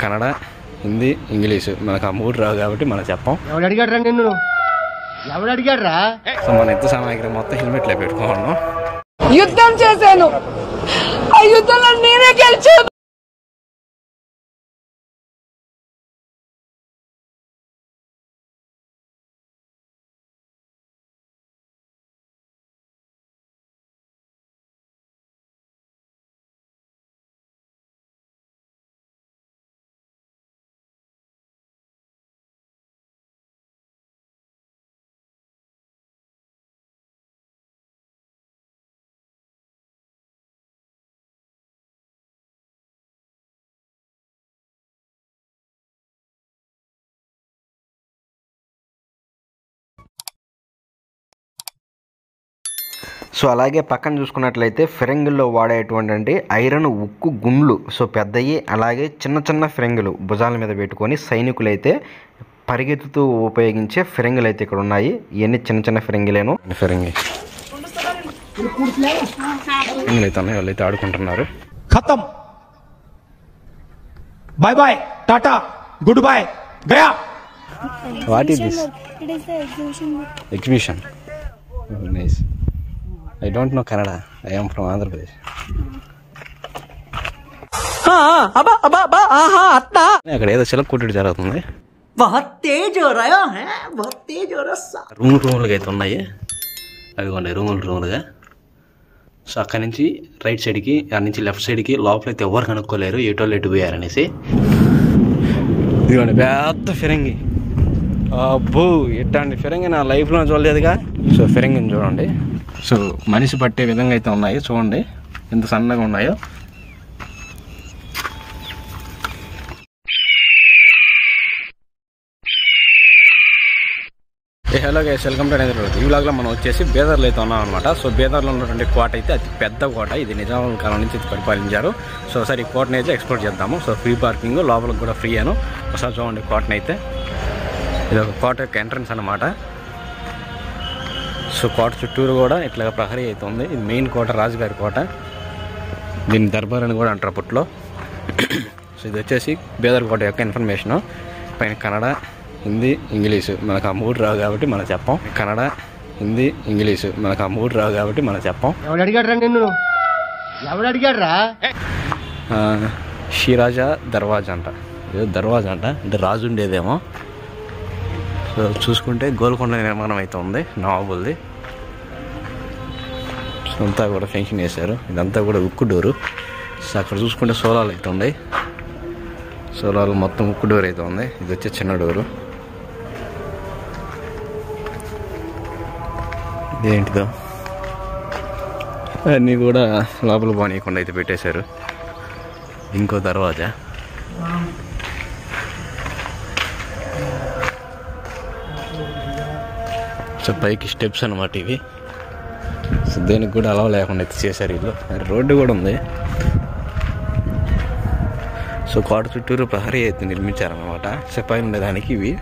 Kannada, Hindi, English మనకు ఆ మూడు రావు కాబట్టి మనం చెప్పాం. ఎవడు అడిగాడ్రా నిన్ను? ఎవడు అడిగాడ్రా? సో మన యుద్ధ సామాగ్రి మొత్తం హెల్మెట్లో పెట్టుకున్నాం. యుద్ధం చేశాను, ఆ యుద్ధంలో నేనే గెలిచాను. సో అలాగే పక్కన చూసుకున్నట్లయితే ఫిరంగుల్లో వాడేటువంటి ఐరన్ ఉక్కు గుండ్లు, సో పెద్దవి, అలాగే చిన్న చిన్న ఫిరంగులు భుజాల మీద పెట్టుకొని సైనికులు అయితే పరిగెత్తుతూ ఉపయోగించే ఫిరంగులు అయితే ఇక్కడ ఉన్నాయి. ఇవన్నీ చిన్న చిన్న ఫిరంగిలేను. ఫిరంగి అయితే ఉన్నాయి, వాళ్ళు అయితే ఆడుకుంటున్నారు. ఖతం, బాయ్ బాయ్, టాటా, గుడ్ బాయ్, గయా. What is this? It is the exhibition. Exhibition. Oh, nice. I don't know Kannada. I am from Andhra Pradesh. అక్కడ ఏదో చిలక కొట్టుడు జరుగుతుంది. రూములుగా అయితే ఉన్నాయి. అవి ఉన్నాయి రూములుగా. సో అక్కడి నుంచి రైట్ సైడ్కి, అక్కడి నుంచి లెఫ్ట్ సైడ్కి లోపలైతే ఎవరు కనుక్కోలేరు ఎటోళ్ళు ఎటు పోయారనేసి. ఇదిగోండి పెద్ద ఫిరంగి. అబ్బో, ఎట్లాంటి ఫిరంగి నా లైఫ్లో చూడలేదుగా. సో ఫిరంగిని చూడండి. సో మనిషి పట్టే విధంగా అయితే ఉన్నాయి. చూడండి ఎంత సన్నగా ఉన్నాయో. Hello guys, welcome to another vlog. ఈ వ్లాగ్లో మనం వచ్చేసి బీదర్లో అయితే ఉన్నాం అనమాట. సో బీదర్లో ఉన్నటువంటి కోట అయితే అతి పెద్ద కోట. ఇది నిజాం కాలం నుంచి పరిపాలించారు. సో ఒకసారి ఈ కోటని అయితే ఎక్స్ప్లోర్ చేద్దాము. సో ఫ్రీ పార్కింగ్, లోపలికి కూడా ఫ్రీ అను. ఒకసారి చూడండి కోటని అయితే. ఇది ఒక కోట యొక్క ఎంట్రన్స్ అనమాట. సో కోట చుట్టూరు కూడా ఇట్లా ప్రహరీ అయితే ఉంది. ఇది మెయిన్ కోట, రాజుగారి కోట. దీన్ని దర్బార్ అని కూడా అంటారు అప్పట్లో. సో ఇది వచ్చేసి బీదర్ కోట యొక్క ఇన్ఫర్మేషను. పైన కన్నడ, హిందీ, ఇంగ్లీషు మనకు ఆ మూడు రావు కాబట్టి మనం చెప్పాం. కన్నడ, హిందీ, ఇంగ్లీషు మనకు ఆ మూడు రావు కాబట్టి మనం చెప్పాం. ఎవడు అడిగాడ్రా నిన్ను? ఎవడు అడిగాడ్రా? షిరాజా దర్వాజా అంట. ఏదో దర్వాజా అంట, అంటే రాజు ఉండేదేమో. సో చూసుకుంటే గోల్కొండ నిర్మాణం అయితే ఉంది, నవాబుల్ది. సో అంతా కూడా ఫెన్షన్ వేశారు. ఇదంతా కూడా ఉక్కు డోరు. సో అక్కడ చూసుకుంటే సోలాలు అయితే ఉన్నాయి. సోలాలు మొత్తం ఉక్కు డోర్ అయితే ఉంది. ఇది వచ్చే చిన్న డోరు. ఇదేంటిదో అన్నీ కూడా లోపల పోనీయకుండా అయితే పెట్టేశారు. ఇంకో దర్వాజా. సో పైకి స్టెప్స్ అనమాట ఇవి. సో దేనికి కూడా అలవ లేకుండా అయితే చేశారు వీళ్ళు. రోడ్డు కూడా ఉంది. సో కోట చుట్టూరు ప్రహరీ అయితే నిర్మించారనమాట. సో పైన ఉండేదానికి ఇవి.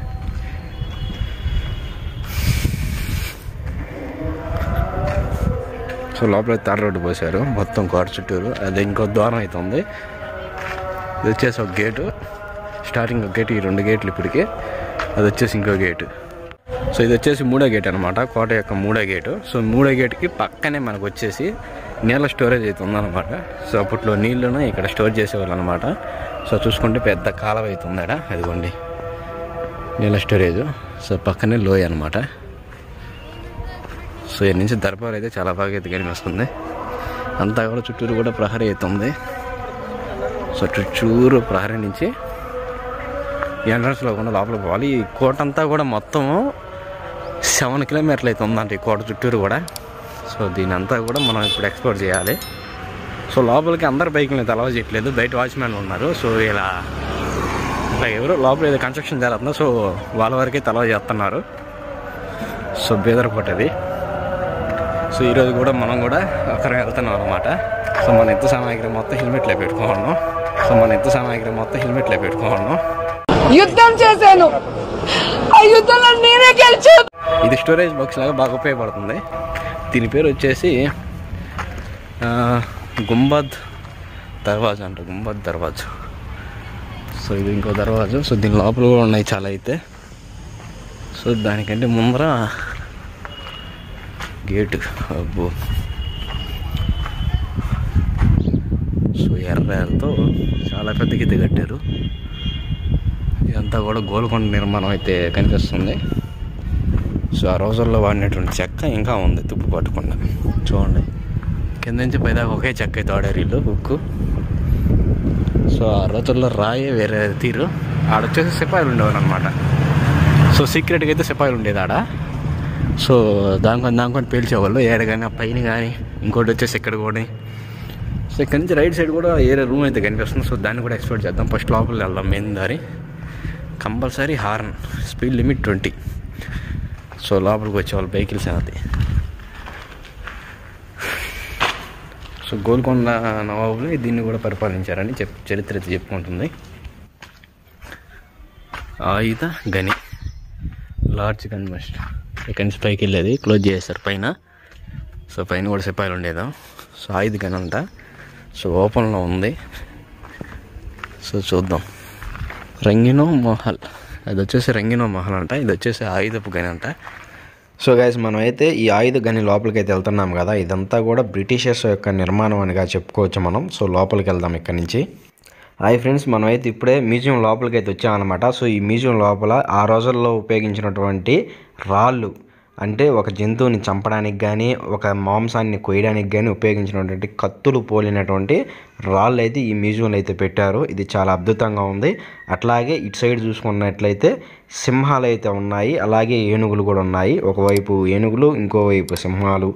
సో లోపల తార్ రోడ్డు పోసారు మొత్తం కోట చుట్టూరు. అది ఇంకో ద్వారం అయితే ఉంది. ఇది వచ్చేసి ఒక గేటు, స్టార్టింగ్ ఒక గేటు, ఈ రెండు గేట్లు ఇప్పటికి. అది వచ్చేసి ఇంకో గేటు. సో ఇది వచ్చేసి మూడో గేట్ అనమాట, కోట యొక్క మూడో గేటు. సో మూడో గేటుకి పక్కనే మనకు వచ్చేసి నీళ్ళ స్టోరేజ్ అయితే ఉందన్నమాట. సో అప్పట్లో నీళ్ళను ఇక్కడ స్టోర్ చేసేవాళ్ళు అనమాట. సో చూసుకుంటే పెద్ద కాలువ అయితే ఉందాడ, అదిగోండి నీళ్ళ స్టోరేజ్. సో పక్కనే లోయ అనమాట. సో ఇక్కడ నుంచి దర్బార్ అయితే చాలా బాగా అయితే కనిపిస్తుంది. అంతా కూడా చుట్టూరు కూడా ప్రహరీ అయితే ఉంది. సో చుట్టూరు ప్రహరీ నుంచి ఎంట్రన్స్లో కూడా లోపలికి పోవాలి. ఈ కోట అంతా కూడా మొత్తము 7 కిలోమీటర్లు అయితే ఉందంట ఈ కోట చుట్టూరు కూడా. సో దీని అంతా కూడా మనం ఇప్పుడు ఎక్స్ప్లోర్ చేయాలి. సో లోపలికి అందరు బైకులు అయితే అలౌ చేయట్లేదు, బయట వాచ్మెన్లు ఉన్నారు. సో ఇలా ఎవరు లోపల ఏదో కన్స్ట్రక్షన్ జరుగుతుందో, సో వాళ్ళ వరకైతే అలౌ చేస్తున్నారు. సో బీదర్ కోట అది. సో ఈరోజు కూడా మనం కూడా ఒకరం వెళ్తున్నాం అనమాట. సో మన యుద్ధ సామాగ్రి మొత్తం హెల్మెట్లో పెట్టుకున్నాం. యుద్ధం చేశాను, ఆ యుద్ధంలో నేనే గెలిచాను. ఇది స్టోరేజ్ బాక్స్ లాగా బాగా ఉపయోగపడుతుంది. దీని పేరు వచ్చేసి గుంబద్ దర్వాజా అంట. గుంబద్ దర్వాజా. సో ఇది ఇంకో దర్వాజా. సో దీని లోపల కూడా ఉన్నాయి చాలా అయితే. సో దానికంటే ముందర గేటు. అబ్బో, సో ఎర్రతో చాలా పెద్ద గీత కట్టారు. ఇదంతా కూడా గోల్కొండ నిర్మాణం అయితే కనిపిస్తుంది. సో ఆ రోజుల్లో వాడినటువంటి చెక్క ఇంకా ఉంది తుప్పు పట్టకుండా. చూడండి, కింద నుంచి పైదాకా ఒకే చెక్క అయితే వాడారు వీళ్ళు, ఉక్కు. సో ఆ రోజుల్లో రాయే వేరే తీరు. ఆడొచ్చేసి సిపాయిలు ఉండేవారు అనమాట. సో సీక్రెట్గా అయితే సిపాయిలు ఉండేది ఆడ. సో దానికొని పేల్చేవాళ్ళు ఏడ కానీ, పైన కానీ. ఇంకోటి వచ్చేసి ఇక్కడ కూడా. సో ఇక్కడ నుంచి రైట్ సైడ్ కూడా ఏరే రూమ్ అయితే కనిపిస్తుంది. సో దాన్ని కూడా ఎక్స్ప్లోర్ చేద్దాం. ఫస్ట్ లోపలికి వెళ్దాం. మెయిన్ దారి compulsory horn, speed limit 20. So లోపలికి వచ్చేవాళ్ళు వెహికల్స్ అది. సో గోల్కొండ నవాబులు దీన్ని కూడా పరిపాలించారని చరిత్ర అయితే చెప్పుకుంటుంది. ఆయుధ గని, లార్జ్ గన్ మస్ట్. ఇక్కడి నుంచి పైకి వెళ్ళేది క్లోజ్ చేస్తారు పైన. సో పైన కూడా సిపాయిలు ఉండేదా. సో ఆయుధ గని అంట. సో ఓపెన్లో ఉంది. సో చూద్దాం. రంగినో మహల్, అది వచ్చేసి రంగినో మహల్ అంట. ఇది వచ్చేసి ఆయుధపు గని అంట. సో గైస్, మనం అయితే ఈ ఆయుధ గని లోపలికి అయితే వెళ్తున్నాం కదా. ఇదంతా కూడా బ్రిటిషర్స్ యొక్క నిర్మాణం అనిగా చెప్పుకోవచ్చు మనం. సో లోపలికి వెళ్దాం ఇక్కడ నుంచి. హాయ్ ఫ్రెండ్స్, మనం అయితే ఇప్పుడే మ్యూజియం లోపలికి అయితే వచ్చామన్నమాట. సో ఈ మ్యూజియం లోపల ఆ రోజుల్లో ఉపయోగించినటువంటి రాళ్ళు, అంటే ఒక జంతువుని చంపడానికి కానీ, ఒక మాంసాన్ని కొయ్యడానికి కానీ ఉపయోగించినటువంటి కత్తులు పోలినటువంటి రాళ్ళు అయితే ఈ మ్యూజియంలో అయితే పెట్టారు. ఇది చాలా అద్భుతంగా ఉంది. అట్లాగే ఇటు సైడ్ చూసుకున్నట్లయితే సింహాలు అయితే ఉన్నాయి, అలాగే ఏనుగులు కూడా ఉన్నాయి. ఒకవైపు ఏనుగులు, ఇంకోవైపు సింహాలు.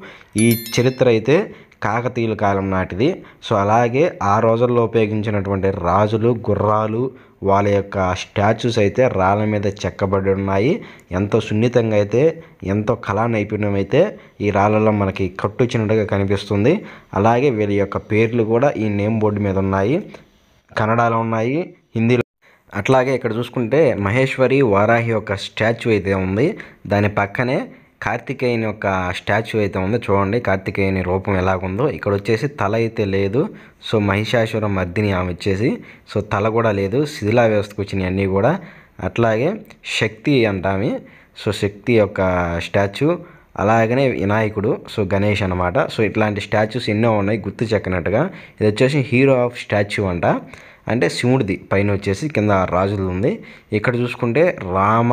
ఈ చరిత్ర అయితే కాకతీయుల కాలం నాటిది. సో అలాగే ఆ రోజుల్లో ఉపయోగించినటువంటి రాజులు, గుర్రాలు, వాళ్ళ యొక్క స్టాచ్యూస్ అయితే రాళ్ళ మీద చెక్కబడి ఉన్నాయి. ఎంతో సున్నితంగా అయితే, ఎంతో కళా నైపుణ్యం అయితే ఈ రాళ్ళలో మనకి కట్టొచ్చినట్టుగా కనిపిస్తుంది. అలాగే వీళ్ళ యొక్క పేర్లు కూడా ఈ నేమ్ బోర్డు మీద ఉన్నాయి. కన్నడలో ఉన్నాయి, హిందీలో. అట్లాగే ఇక్కడ చూసుకుంటే మహేశ్వరి వారాహి యొక్క స్టాచ్యూ అయితే ఉంది. దాని పక్కనే కార్తికేయుని యొక్క స్టాచ్యూ అయితే ఉంది. చూడండి కార్తికేయుని రూపం ఎలాగుందో. ఇక్కడ వచ్చేసి తల అయితే లేదు. సో మహిషాసుర మర్దిని ఆమె వచ్చేసి. సో తల కూడా లేదు, శిథిలా వ్యవస్థకు వచ్చినాయి అన్నీ కూడా. అట్లాగే శక్తి అంటామి. సో శక్తి యొక్క స్టాచ్యూ, అలాగనే వినాయకుడు, సో గణేష్ అనమాట. సో ఇట్లాంటి స్టాచ్యూస్ ఎన్నో ఉన్నాయి గుర్తు చెక్కనట్టుగా. ఇది వచ్చేసి హీరో ఆఫ్ స్టాచ్యూ అంట, అంటే శివుడిది. పైన వచ్చేసి కింద రాజులు ఉంది. ఇక్కడ చూసుకుంటే రామ,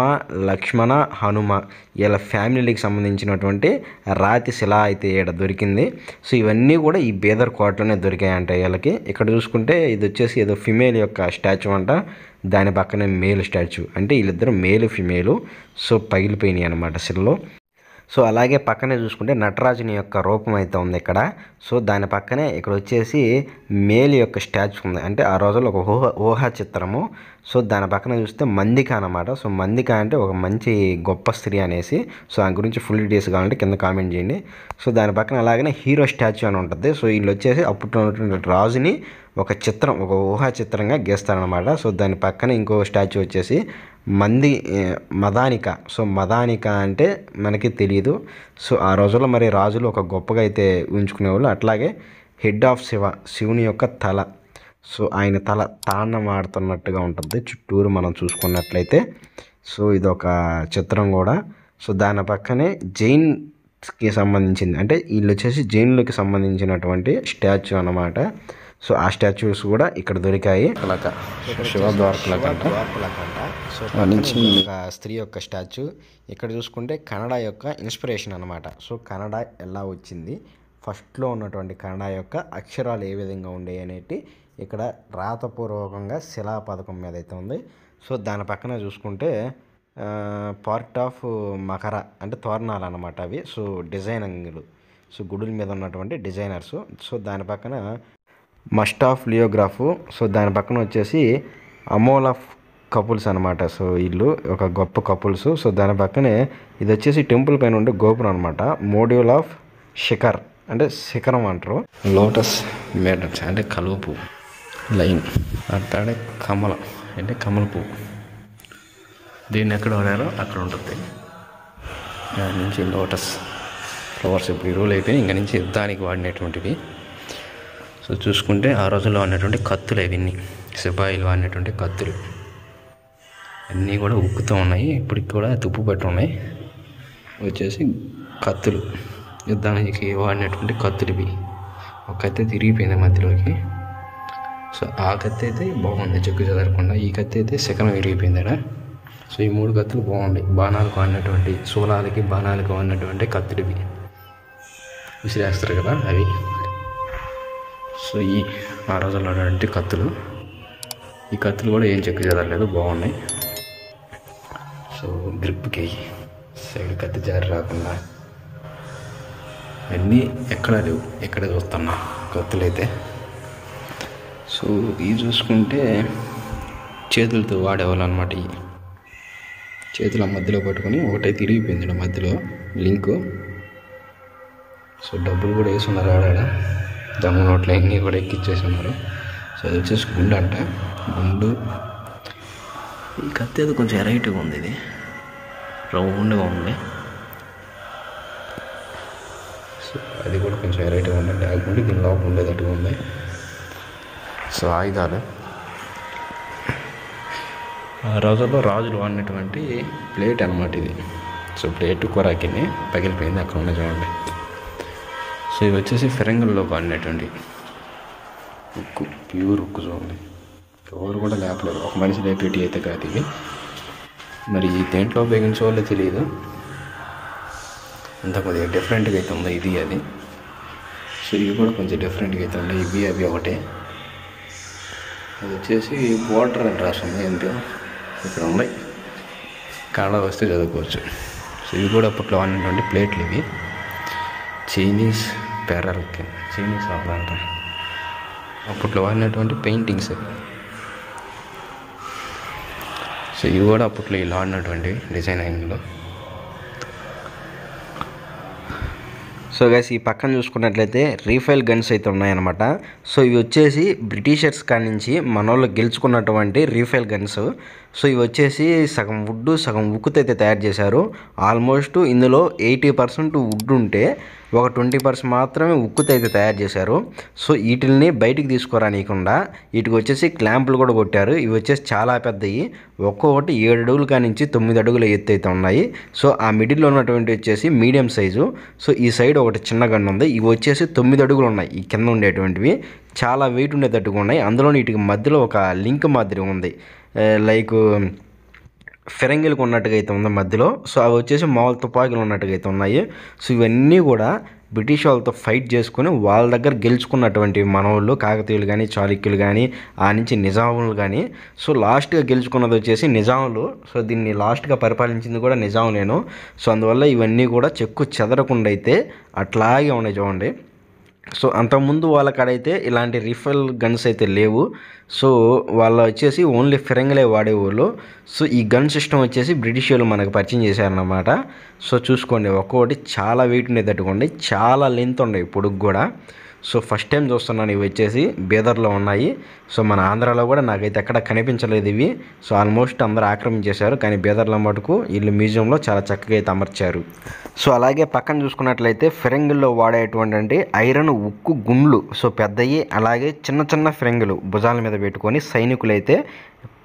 లక్ష్మణ, హనుమ వీళ్ళ ఫ్యామిలీకి సంబంధించినటువంటి రాతి శిల అయితే ఇక్కడ దొరికింది. సో ఇవన్నీ కూడా ఈ బీదర్ కోటలోనే దొరికాయంట వీళ్ళకి. ఇక్కడ చూసుకుంటే ఇది వచ్చేసి ఏదో ఫిమేల్ యొక్క స్టాచ్యూ అంట. దాని పక్కనే మేల్ స్టాచ్యూ, అంటే వీళ్ళిద్దరు మేలు ఫిమేలు. సో పగిలిపోయినాయి అనమాట శిలలో. సో అలాగే పక్కనే చూసుకుంటే నటరాజుని యొక్క రూపం అయితే ఉంది ఇక్కడ. సో దాని పక్కనే ఇక్కడ వచ్చేసి మేలు యొక్క స్టాచ్యూ ఉంది, అంటే ఆ రోజుల్లో ఒక ఊహా చిత్రము. సో దాని పక్కన చూస్తే మందిక అనమాట. సో మందిక అంటే ఒక మంచి గొప్ప స్త్రీ అనేసి. సో దాని గురించి ఫుల్ డీటెయిల్స్ కావాలంటే కింద కామెంట్ చేయండి. సో దాని పక్కన అలాగనే హీరో స్టాచ్యూ అని ఉంటుంది. సో వీళ్ళు వచ్చేసి అప్పట్లో ఉన్నటువంటి రాజుని ఒక చిత్రం, ఒక ఊహా చిత్రంగా గీస్తారనమాట. సో దాని పక్కన ఇంకో స్టాచ్యూ వచ్చేసి మదానిక. సో మదానిక అంటే మనకి తెలియదు. సో ఆ రోజుల్లో మరి రాజులు ఒక గొప్పగా అయితే ఉంచుకునేవాళ్ళు. అట్లాగే హెడ్ ఆఫ్ శివుని యొక్క తల. సో ఆయన తల తాండం ఆడుతున్నట్టుగా ఉంటుంది చుట్టూరు మనం చూసుకున్నట్లయితే. సో ఇదొక చిత్రం కూడా. సో దాని పక్కనే జైన్కి సంబంధించింది, అంటే వీళ్ళు వచ్చేసి జైన్లకి సంబంధించినటువంటి స్టాచ్యూ అన్నమాట. సో ఆ స్టాచ్యూస్ కూడా ఇక్కడ దొరికాయి. శివ ద్వారకలకంట. సో ఒక స్త్రీ యొక్క స్టాచ్యూ. ఇక్కడ చూసుకుంటే కన్నడ యొక్క ఇన్స్పిరేషన్ అనమాట. సో కన్నడ ఎలా వచ్చింది, ఫస్ట్లో ఉన్నటువంటి కన్నడ యొక్క అక్షరాలు ఏ విధంగా ఉండేవి అనేటి ఇక్కడ రాతపూర్వకంగా శిలా పథకం మీద అయితే ఉంది. సో దాని పక్కన చూసుకుంటే పార్ట్ ఆఫ్ మకర, అంటే తోరణాలు అనమాట అవి. సో డిజైనింగ్లు, సో గుడుల మీద ఉన్నటువంటి డిజైనర్స్. సో దాని పక్కన మస్ట్ ఆఫ్ లియోగ్రాఫ్. సో దాని పక్కన వచ్చేసి అమోల్ ఆఫ్ కపుల్స్ అనమాట. సో వీళ్ళు ఒక గొప్ప కపుల్స్. సో దాని పక్కనే ఇది వచ్చేసి టెంపుల్ పైన ఉండే గోపురం అనమాట. మోడ్యూల్ ఆఫ్ శిఖర్, అంటే శిఖరం అంటారు. లోటస్ మేడన్స్ అంటే కలువ పువ్వు. లైన్ అట్లాడే కమలం అంటే కమల పువ్వు. దీన్ని ఎక్కడ వాడారో అక్కడ ఉంటుంది. దాని నుంచి లోటస్ ఫ్లవర్స్ ఇప్పుడు ఈ రోజులు అయిపోయినాయి. ఇంకా నుంచి యుద్ధానికి వాడినటువంటివి. సో చూసుకుంటే ఆ రోజుల్లో ఉన్నటువంటి కత్తులు ఇవన్నీ సిపాయిలు వాడినటువంటి కత్తులు అన్నీ కూడా ఉక్కుతూ ఉన్నాయి. ఇప్పటికి కూడా తుప్పు పట్టి ఉన్నాయి. వచ్చేసి కత్తులు, యుద్ధానికి వాడినటువంటి కత్తులు ఇవి. ఒక కత్తి తిరిగిపోయింది మధ్యలోకి. సో ఆ కత్తి అయితే బాగుంది, చెక్కు చెదరకుండా. ఈ కత్తి అయితే శకలం విరిగిపోయింది అక్కడ. సో ఈ 3 కత్తులు బాగున్నాయి. బాణాలకు వాడినటువంటి, శూలాలకి బాణాలకు వాడినటువంటి కత్తులు ఇవి, విసిరేస్తారు కదా అవి. సో ఆ రోజుల్లో ఉన్నటువంటి కత్తులు. ఈ కత్తులు కూడా ఏం చెక్కు చెదరలేదు, బాగున్నాయి. సో గ్రిప్కి సైడ్ కత్తి జారి రాకుండా అన్నీ ఎక్కడా లేవు, ఎక్కడ చూస్తున్నా కత్తులు అయితే. సో ఇవి చూసుకుంటే చేతులతో వాడేవాళ్ళు అనమాట. ఈ చేతుల మధ్యలో పట్టుకొని ఒకటే తిరిగిపోయింది మధ్యలో లింకు. సో డబ్బులు కూడా వేసున్నారు ఆడ, దమ్ము నోట్లు అన్నీ కూడా ఎక్కిచ్చేసి ఉన్నారు. సో అది వచ్చేసి గుండు అంట, గుండు. ఈ కత్తి అది కొంచెం వెరైటీగా ఉంది, ఇది రౌండ్గా ఉంది. సో అది కూడా కొంచెం వెరైటీగా ఉంది, లేకుంటే దీని లోపల ఉండేటట్టుగా ఉంది. సో ఆయుధాలు ఆ రోజుల్లో రాజులు వాడినటువంటి ప్లేట్ అనమాట ఇది. సో ప్లేట్ కూరకిని పగిలిపోయింది, అక్కడ ఉన్న చూడండి. సో ఇవి వచ్చేసి ఫిరంగుల్లో వాడినటువంటి ఉక్కు, ప్యూర్ ఉక్కు చూడండి. ఎవరు కూడా లేపలేరు, ఒక మనిషి లేపేటి అయితే కాదు ఇవి. మరి దేంట్లో ఉపయోగించే వాళ్ళే తెలియదు, అంత కొద్దిగా డిఫరెంట్గా అయితే ఉంది ఇది అది. సో ఇవి కూడా కొంచెం డిఫరెంట్గా అయితే ఉన్నాయి, ఇవి అవి ఒకటే. అది వచ్చేసి వాటర్ అని రాస్తుంది, ఏంటో ఇక్కడ ఉన్నాయి, కన్నడ వస్తే చదువుకోవచ్చు. సో ఇవి కూడా అప్పట్లో వాడినటువంటి ప్లేట్లు ఇవి. చైనీస్ పేరల్కి, చైనీస్ అంట అప్పట్లో వాడినటువంటి పెయింటింగ్స్. సో ఇవి కూడా అప్పట్లో ఇలా వాడినటువంటి డిజైనింగ్లో. సో గైస్ ఈ పక్కన చూసుకున్నట్లయితే రీఫైల్ గన్స్ అయితే ఉన్నాయన్నమాట. సో ఇవి వచ్చేసి బ్రిటిషర్స్ కాడి నుంచి మనోళ్ళు గెలుచుకున్నటువంటి రీఫైల్ గన్స్. సో ఇవి వచ్చేసి సగం వుడ్ సగం ఉక్కుతో అయితే తయారు చేశారు. ఆల్మోస్ట్ ఇందులో 80% వుడ్ ఉంటే ఒక 20% మాత్రమే ఉక్కుతో అయితే తయారు చేశారు. సో వీటిని బయటికి తీసుకురానియకుండా వీటికి వచ్చేసి క్లాంపులు కూడా కొట్టారు. ఇవి వచ్చేసి చాలా పెద్దవి, ఒక్కొక్కటి 7 అడుగుల కానించి 9 అడుగుల ఎత్తు అయితే ఉన్నాయి. సో ఆ మిడిల్లో ఉన్నటువంటి వచ్చేసి మీడియం సైజు. సో ఈ సైడ్ ఒకటి చిన్న గన్ ఉంది. ఇవి వచ్చేసి 9 అడుగులు ఉన్నాయి. ఈ కింద ఉండేటువంటివి చాలా వెయిట్ ఉండేటట్టుగా ఉన్నాయి. అందులో వీటికి మధ్యలో ఒక లింక్ మాదిరి ఉంది, లైక్ ఫిరంగిలకు ఉన్నట్టుగా అయితే ఉంది మధ్యలో. సో అవి వచ్చేసి మామూలు తుపాకీలు ఉన్నట్టుగా అయితే ఉన్నాయి. సో ఇవన్నీ కూడా బ్రిటిష్ వాళ్ళతో ఫైట్ చేసుకుని వాళ్ళ దగ్గర గెలుచుకున్నటువంటి మనవాళ్ళు, కాకతీయులు కానీ చాళుక్యులు కానీ ఆ నుంచి నిజాములు కానీ. సో లాస్ట్గా గెలుచుకున్నది వచ్చేసి నిజాములు. సో దీన్ని లాస్ట్గా పరిపాలించింది కూడా నిజాములేను. సో అందువల్ల ఇవన్నీ కూడా చెక్కు చెదరకుండా అయితే అట్లాగే ఉన్నాయి చూడండి. సో అంతకుముందు వాళ్ళ కాడైతే ఇలాంటి రిఫైల్ గన్స్ అయితే లేవు. సో వాళ్ళు వచ్చేసి ఓన్లీ ఫిరంగులే వాడేవాళ్ళు. సో ఈ గన్ సిస్టమ్ వచ్చేసి బ్రిటిష్ వాళ్ళు మనకు పరిచయం చేశారన్నమాట. సో చూసుకోండి, ఒక్కొక్కటి చాలా వెయిట్ ఉండేటట్టుకోండి, చాలా లెంత్ ఉన్నాయి పొడుగు కూడా. సో ఫస్ట్ టైం చూస్తున్నాను ఇవి వచ్చేసి బీదర్లో ఉన్నాయి. సో మన ఆంధ్రాలో కూడా నాకైతే ఎక్కడ కనిపించలేదు ఇవి. సో ఆల్మోస్ట్ అందరూ ఆక్రమించేశారు, కానీ బీదర్లో మటుకు వీళ్ళు మ్యూజియంలో చాలా చక్కగా అయితే అమర్చారు. సో అలాగే పక్కన చూసుకున్నట్లయితే ఫిరంగుల్లో వాడేటువంటి ఐరన్ ఉక్కు గుండ్లు, సో పెద్దవి, అలాగే చిన్న చిన్న ఫిరంగులు భుజాల మీద పెట్టుకొని సైనికులు అయితే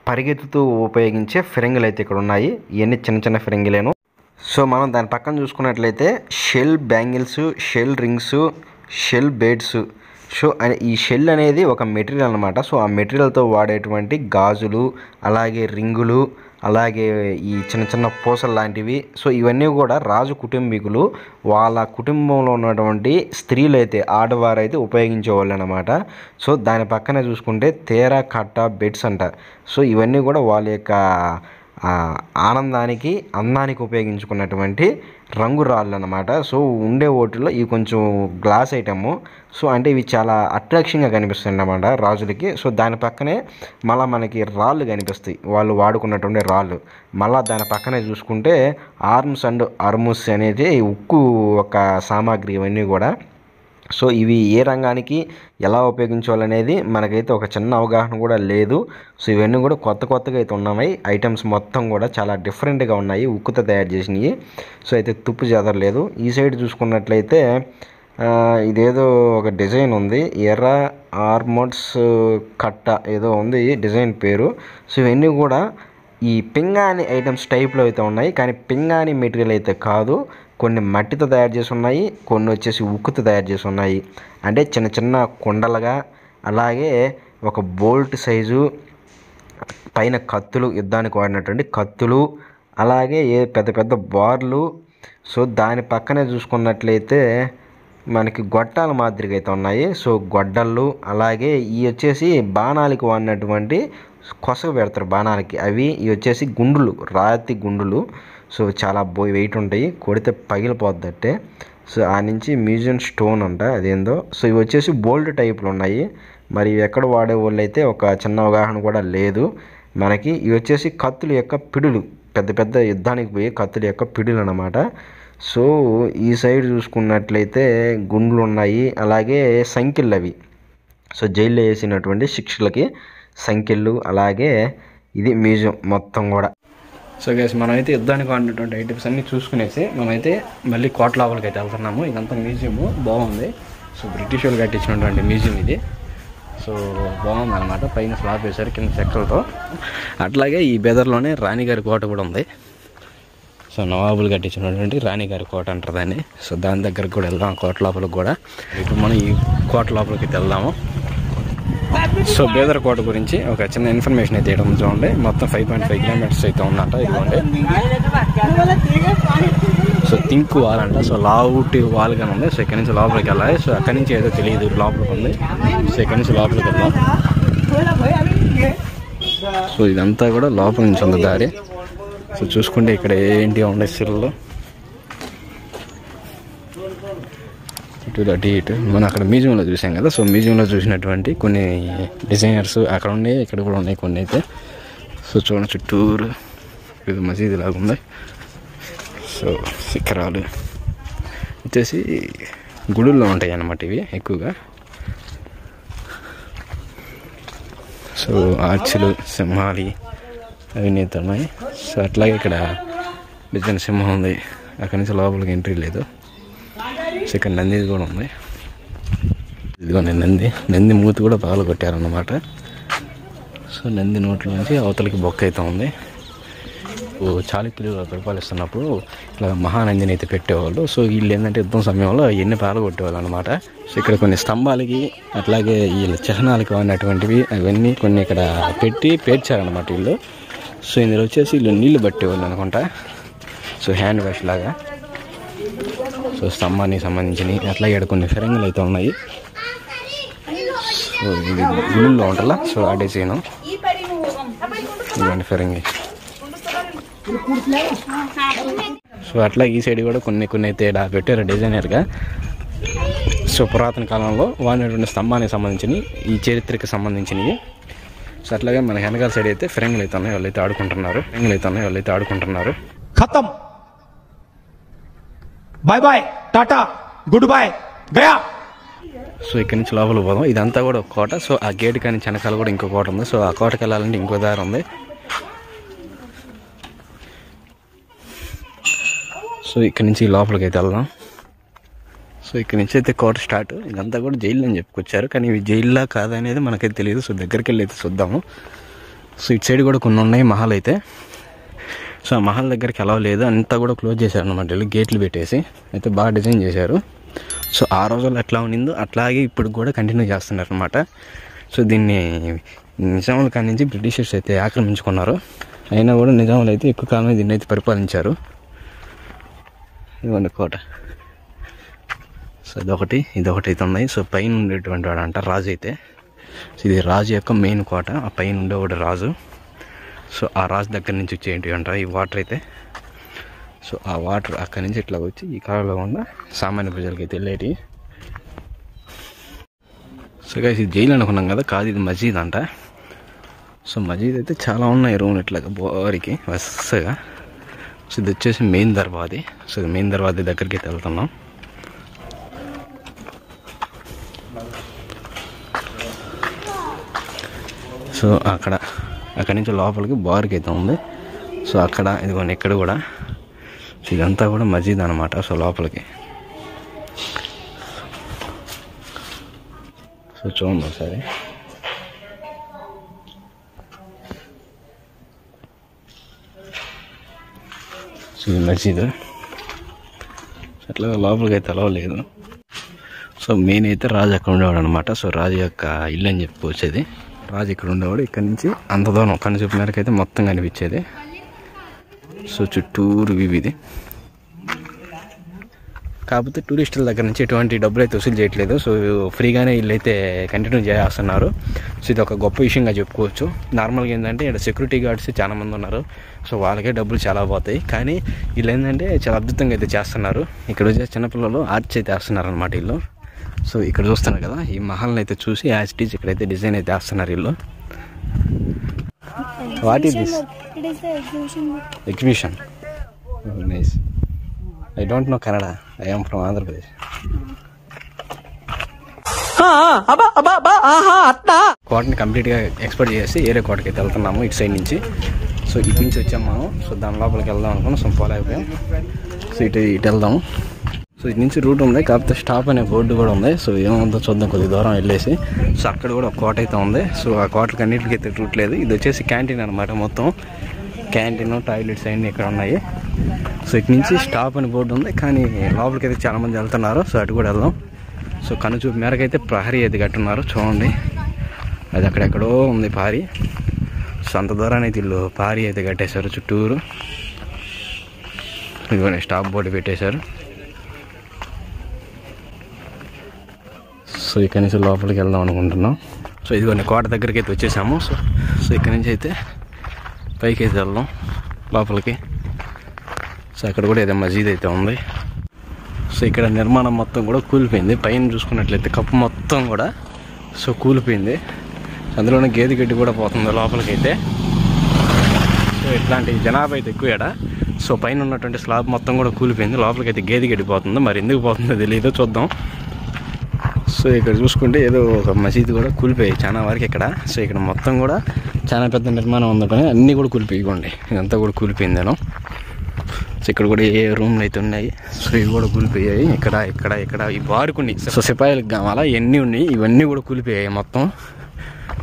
పరిగెత్తుతూ ఉపయోగించే ఫిరంగులు అయితే ఇక్కడ ఉన్నాయి. ఇవన్నీ చిన్న చిన్న ఫిరంగులేను. సో మనం దాని పక్కన చూసుకున్నట్లయితే shell bangles, shell rings, shell beads. So ఈ షెల్ అనేది ఒక మెటీరియల్ అనమాట. సో ఆ మెటీరియల్తో వాడేటువంటి గాజులు, అలాగే రింగులు, అలాగే ఈ చిన్న చిన్న పూసలు లాంటివి. సో ఇవన్నీ కూడా రాజు కుటుంబీకులు వాళ్ళ కుటుంబంలో ఉన్నటువంటి స్త్రీలు అయితే, ఆడవారు అయితే ఉపయోగించేవాళ్ళు అనమాట. సో దాని పక్కనే చూసుకుంటే తేరా కట్ట బెడ్స్ అంట. సో ఇవన్నీ కూడా వాళ్ళ యొక్క ఆనందానికి, అందానికి ఉపయోగించుకున్నటువంటి రంగు రాళ్ళు అనమాట. సో ఉండే ఓటిలో ఇవి కొంచెం గ్లాస్ ఐటము. సో అంటే ఇవి చాలా అట్రాక్షన్గా కనిపిస్తాయి అన్నమాట రాజులకి. సో దాని పక్కనే మళ్ళీ మనకి రాళ్ళు కనిపిస్తాయి, వాళ్ళు వాడుకున్నటువంటి రాళ్ళు. మళ్ళీ దాని పక్కనే చూసుకుంటే ఆర్మ్స్ అండ్ ఆర్మూస్ అనేది ఉక్కు ఒక సామాగ్రి, ఇవన్నీ కూడా. సో ఇవి ఏ రంగానికి ఎలా ఉపయోగించాలనేది మనకైతే ఒక చిన్న అవగాహన కూడా లేదు. సో ఇవన్నీ కూడా కొత్తగా అయితే ఉన్నాయి. ఐటమ్స్ మొత్తం కూడా చాలా డిఫరెంట్గా ఉన్నాయి, ఉక్కుతో తయారు చేసినవి. సో అయితే తుప్పు చెదరలేదు. ఈ సైడ్ చూసుకున్నట్లయితే ఇదేదో ఒక డిజైన్ ఉంది, ఎర్ర ఆర్మోడ్స్ కట్ట ఏదో ఉంది డిజైన్ పేరు. సో ఇవన్నీ కూడా ఈ పింగాణి ఐటమ్స్ టైప్లో అయితే ఉన్నాయి, కానీ పింగాణి మెటీరియల్ అయితే కాదు. కొన్ని మట్టితో తయారు చేసి ఉన్నాయి, కొన్ని వచ్చేసి ఉక్కుతో తయారు చేసి ఉన్నాయి. అంటే చిన్న చిన్న కుండలుగా, అలాగే ఒక బోల్ట్ సైజు పైన కత్తులు, యుద్ధానికి వాడినటువంటి కత్తులు, అలాగే పెద్ద పెద్ద బార్లు. సో దాని పక్కనే చూసుకున్నట్లయితే మనకి గొట్టాల మాదిరిగా అయితే ఉన్నాయి. సో గొడ్డళ్ళు, అలాగే ఇవి వచ్చేసి బాణాలకి వాడినటువంటి కొసకు పెడతారు బాణాలకి, అవి ఇవి వచ్చేసి గుండులు, రాతి గుండులు. సో చాలా వెయిట్ ఉంటాయి, కొడితే పగిలిపోద్దట్టే. సో ఆ నుంచి మ్యూజియం స్టోన్ అంట అదేందో. సో ఇవి వచ్చేసి బోల్డ్ టైపులు ఉన్నాయి, మరి ఎక్కడ వాడే వాళ్ళు అయితే ఒక చిన్న అవగాహన కూడా లేదు మనకి. ఇవి వచ్చేసి కత్తుల యొక్క పిడులు, పెద్ద పెద్ద యుద్ధానికి పోయి కత్తుల యొక్క పిడులు అన్నమాట. సో ఈ సైడ్ చూసుకున్నట్లయితే గుండ్లు ఉన్నాయి, అలాగే సంఖ్యలు అవి. సో జైల్లో వేసినటువంటి శిక్షలకి సంఖ్యలు, అలాగే ఇది మ్యూజియం మొత్తం కూడా. సో గైస్ మనమైతే యుద్ధానికి వాడినటువంటి ఐటమ్స్ అన్నీ చూసుకునేసి మనమైతే మళ్ళీ కోట లోపలికి అయితే వెళ్తున్నాము. ఇదంతా మ్యూజియము బాగుంది. సో బ్రిటిష్ వాళ్ళు కట్టించినటువంటి మ్యూజియం ఇది. సో బాగుంది అనమాట, పైన స్లాబ్ వేశారు కింద చెక్కలతో. అట్లాగే ఈ బెదర్లోనే రాణిగారి కోట కూడా ఉంది. సో నవాబులు కట్టించినటువంటి రాణిగారి కోట అంటారు దాన్ని. సో దాని దగ్గరకు కూడా వెళ్దాం, కోట లోపలికి కూడా. ఇప్పుడు మనం ఈ కోట లోపలికి వెళ్దాము. సో బేదర్ కోట గురించి ఒక చిన్న ఇన్ఫర్మేషన్ అయితే ఇవ్వడం చూడండి. మొత్తం 5.5 కిలోమీటర్స్ అయితే ఉందంట. ఇదిగోండి, సో థింక్ వాల్ అంట. సో లావుటి వాల్ కానీ ఉంది. సో ఇక్కడ నుంచి లోపలికి వెళ్ళాలి. సో అక్కడి నుంచి ఏదో తెలియదు, లోపలికి ఉంది. సో ఇక్కడ నుంచి లోపలికి వెళ్దాం. సో ఇదంతా కూడా లోపల నుంచి ఉంది దారి. సో చూసుకుంటే ఇక్కడ ఏంటి ఉండే సిల్లు ఇటు మనం అక్కడ మ్యూజియంలో చూసాం కదా. సో మ్యూజియంలో చూసినటువంటి కొన్ని డిజైనర్స్ అక్కడ ఉన్నాయి, ఇక్కడ కూడా ఉన్నాయి కొన్ని అయితే. సో చూడండి చుట్టూరు ఇది మసీదు లాగా ఉంది. సో శిఖరాలు వచ్చేసి గుడుల్లో ఉంటాయి అన్నమాట ఇవి ఎక్కువగా. సో ఆర్చులు, సింహాలి అవి ఉన్నాయి. సో అట్లాగే ఇక్కడ డిజైన్ సింహం ఉంది, అక్కడి నుంచి లోపలికి ఎంట్రీ లేదు. సో ఇక్కడ నంది కూడా ఉంది. ఇదిగోండి నంది మూతి కూడా పగల కొట్టారన్నమాట. సో నంది నోట్ల నుంచి అవతలకి బొక్క అయితే ఉంది. చాళుక్యులు పరిపాలిస్తున్నప్పుడు ఇట్లా మహానందిని అయితే పెట్టేవాళ్ళు. సో వీళ్ళు ఏంటంటే యుద్ధం సమయంలో ఎన్ని పాల్గొట్టేవాళ్ళు అనమాట. సో ఇక్కడ కొన్ని స్తంభాలకి, అట్లాగే వీళ్ళ చిహ్నాలకి ఉన్నటువంటివి అవన్నీ కొన్ని ఇక్కడ పెట్టి పేర్చారనమాట వీళ్ళు. సో ఇందులో వచ్చేసి వీళ్ళు నీళ్లు పట్టేవాళ్ళు అనుకుంటా. సో హ్యాండ్ వాష్ లాగా. సో స్తంభానికి సంబంధించినవి, అట్లాగే ఇక్కడ కొన్ని ఫిరంగులు అయితే ఉన్నాయి. సో ఇది గుళ్ళో ఉంటుందా. సో ఆ డిజైన్ ఇవ్వండి ఫిరంగి. సో అట్లా ఈ సైడ్ కూడా కొన్ని అయితే పెట్టారు డిజైనర్గా. సో పురాతన కాలంలో వాడినటువంటి స్తంభానికి సంబంధించినవి, ఈ చరిత్రకి సంబంధించినవి. సో అట్లాగే మన వెనకాల సైడ్ అయితే ఫిరంగులు అయితే ఉన్నాయి, వాళ్ళైతే ఆడుకుంటున్నారు. खत्म, बाय बाय, टाटा, गुड बाय, गया. సో ఇక్కడ నుంచి లోపలికి పోదాం. ఇదంతా కూడా ఒక కోట. సో ఆ గేట్ కానీ వెనకాల కూడా ఇంకో కోట ఉంది. సో ఆ కోటకి వెళ్ళాలంటే ఇంకో దారి ఉంది. సో ఇక్కడ నుంచి లోపలికి అయితే వెళ్దాం. సో ఇక్కడ నుంచి అయితే కోట స్టార్ట్. ఇదంతా కూడా జైలు అని చెప్పుకొచ్చారు, కానీ ఇవి జైల్లా కాదనేది మనకైతే తెలియదు. సో దగ్గరికి వెళ్ళి అయితే చూద్దాము. సో ఇటు సైడ్ కూడా కొన్ని ఉన్నాయి మహల్ అయితే. సో ఆ మహల్ దగ్గరికి ఎలా లేదు, అంతా కూడా క్లోజ్ చేశారు అనమాట. వెళ్ళి గేట్లు పెట్టేసి అయితే బాగా డిజైన్ చేశారు. సో ఆ రోజుల్లో ఎట్లా ఉండిందో అట్లాగే ఇప్పుడు కూడా కంటిన్యూ చేస్తున్నారు అనమాట. సో దీన్ని నిజాముల కాడి నుంచి బ్రిటిషర్స్ అయితే ఆక్రమించుకున్నారు. అయినా కూడా నిజాములు అయితే ఎక్కువ కాలమే దీన్ని అయితే పరిపాలించారు. ఇదిగోండి కోట. సో ఇదొకటి అయితే ఉన్నాయి. సో పైన ఉండేటువంటి వాడు అంట రాజు అయితే. సో ఇది రాజు యొక్క మెయిన్ కోట. ఆ పైన ఉండేవాడు రాజు. సో ఆ రాజు దగ్గర నుంచి వచ్చేయండి అంట ఈ వాటర్ అయితే. సో ఆ వాటర్ అక్కడి నుంచి ఇట్లా వచ్చి ఈ కాలంలో ఉన్న సామాన్య ప్రజలకి అయితే వెళ్ళేటి. సో గైస్ ఇది జైలు అనుకున్నాం కదా, కాదు ఇది మసీద్ అంట. సో మసీద్ అయితే చాలా ఉన్నాయి రూమ్ ఇట్లాగా బోరికి వరుసగా. సో ఇది వచ్చేసి మెయిన్ దర్వాది. సో మెయిన్ దర్వాది దగ్గరికి అయితే వెళ్తున్నాం. సో అక్కడి నుంచి లోపలికి బార్కి అయితే ఉంది. సో అక్కడ ఇదిగోండి ఇక్కడ కూడా. సో ఇదంతా కూడా మసీద్ అనమాట. సో లోపలికి సో చూడండి ఒకసారి. సో ఈ మసీదు అట్లా లోపలికి అయితే అలవలేదు. సో మెయిన్ అయితే రాజు అక్కడ ఉండేవాడు అనమాట. సో రాజు యొక్క ఇల్లు అని చెప్పుకొచ్చేది. రాజు ఇక్కడ ఉండేవాడు. ఇక్కడ నుంచి అంత దూరం కన్ను చూపు మేరకు అయితే మొత్తం కనిపించేది. సో చుట్టూరు ఇది. కాకపోతే టూరిస్టుల దగ్గర నుంచి ఎటువంటి డబ్బులు అయితే వసూలు చేయట్లేదు. సో ఫ్రీగానే ఇల్లు అయితే కంటిన్యూ చేస్తున్నారు. సో ఇది ఒక గొప్ప విషయంగా చెప్పుకోవచ్చు. నార్మల్గా ఏంటంటే ఇక్కడ సెక్యూరిటీ గార్డ్స్ చాలామంది ఉన్నారు. సో వాళ్ళకే డబ్బులు చాలా పోతాయి. కానీ వీళ్ళు ఏంటంటే చాలా అద్భుతంగా అయితే చేస్తున్నారు. ఇక్కడ వచ్చే చిన్నపిల్లలు ఆర్చ్ అయితే వేస్తున్నారు అనమాట ఇల్లు. సో ఇక్కడ చూస్తున్నారు కదా, ఈ మహల్ని అయితే చూసి యాజ్ టీజ్ ఇక్కడైతే డిజైన్ అయితే వేస్తున్నారు ఇల్లు. What is this? It is the exhibition book. Exhibition. Nice. I don't know Kannada. I am from Andhra Pradesh. కోటని కంప్లీట్గా ఎక్స్పోర్ట్ చేసి ఏరే కోటకి అయితే వెళ్తున్నాము ఇటు సైడ్ నుంచి. సో ఇటు నుంచి వచ్చాము మనం. సో దాని లోపలికి వెళ్దాం అనుకున్నాం. సో ఫాలో అయిపోయాం. సో ఇటు వెళ్దాము. సో ఇటు నుంచి రూట్ ఉంది, కాకపోతే స్టాప్ అనే బోర్డు కూడా ఉంది. సో ఏముందో చూద్దాం కొద్ది దూరం వెళ్ళేసి. సో అక్కడ కూడా ఒక కోట అయితే ఉంది. సో ఆ కోటకి అన్నింటికి అయితే రూట్ లేదు. ఇది వచ్చేసి క్యాంటీన్ అనమాట. మొత్తం క్యాంటీన్, టాయిలెట్స్ అన్నీ ఇక్కడ ఉన్నాయి. సో ఇటు నుంచి స్టాప్ అని బోర్డు ఉంది, కానీ లోపలికి అయితే చాలామంది వెళ్తున్నారు. సో అటు కూడా వెళ్దాం. సో కనుచూపు మేరకు అయితే ప్రహరీ అయితే కట్టున్నారు. చూడండి, అది అక్కడెక్కడో ఉంది పారి. సో అంత దూరాన్ని అయితే ఇల్లు పారి అయితే కట్టేశారు చుట్టూరు. ఇదిగోండి స్టాప్ బోర్డు పెట్టేశారు. సో ఇక్కడి నుంచి లోపలికి వెళ్దాం అనుకుంటున్నాం. సో ఇదిగోండి కోట దగ్గరికి అయితే వచ్చేసాము. సో ఇక్కడి నుంచి అయితే పైకి అయితే వెళ్దాం లోపలికి. సో అక్కడ కూడా ఏదో మసీద్ అయితే ఉంది. సో ఇక్కడ నిర్మాణం మొత్తం కూడా కూలిపోయింది. పైన చూసుకున్నట్లయితే కప్పు మొత్తం కూడా సో కూలిపోయింది. అందులోనే గేదె గడ్డి కూడా పోతుంది లోపలికైతే. సో ఇట్లాంటి జనాభా అయితే ఎక్కువ ఇక్కడ. సో పైన ఉన్నటువంటి స్లాబ్ మొత్తం కూడా కూలిపోయింది. లోపలికైతే గేదె గడ్డి పోతుంది. మరి ఎందుకు పోతుందో తెలియదు, చూద్దాం. సో ఇక్కడ చూసుకుంటే ఏదో ఒక మసీదు కూడా కూలిపోయాయి చాలా వరకు ఇక్కడ. సో ఇక్కడ మొత్తం కూడా చాలా పెద్ద నిర్మాణం ఉంది, కానీ అన్నీ కూడా కూలిపోయికోండి. ఇదంతా కూడా కూలిపోయిందేనో. సో ఇక్కడ కూడా ఏ రూమ్లు అయితే ఉన్నాయి. సో ఇవి కూడా కూలిపోయాయి. ఇక్కడ ఈ బారుకుని సో సిపాయిలకు కావాలా ఎన్ని ఉన్నాయి, ఇవన్నీ కూడా కూలిపోయాయి మొత్తం.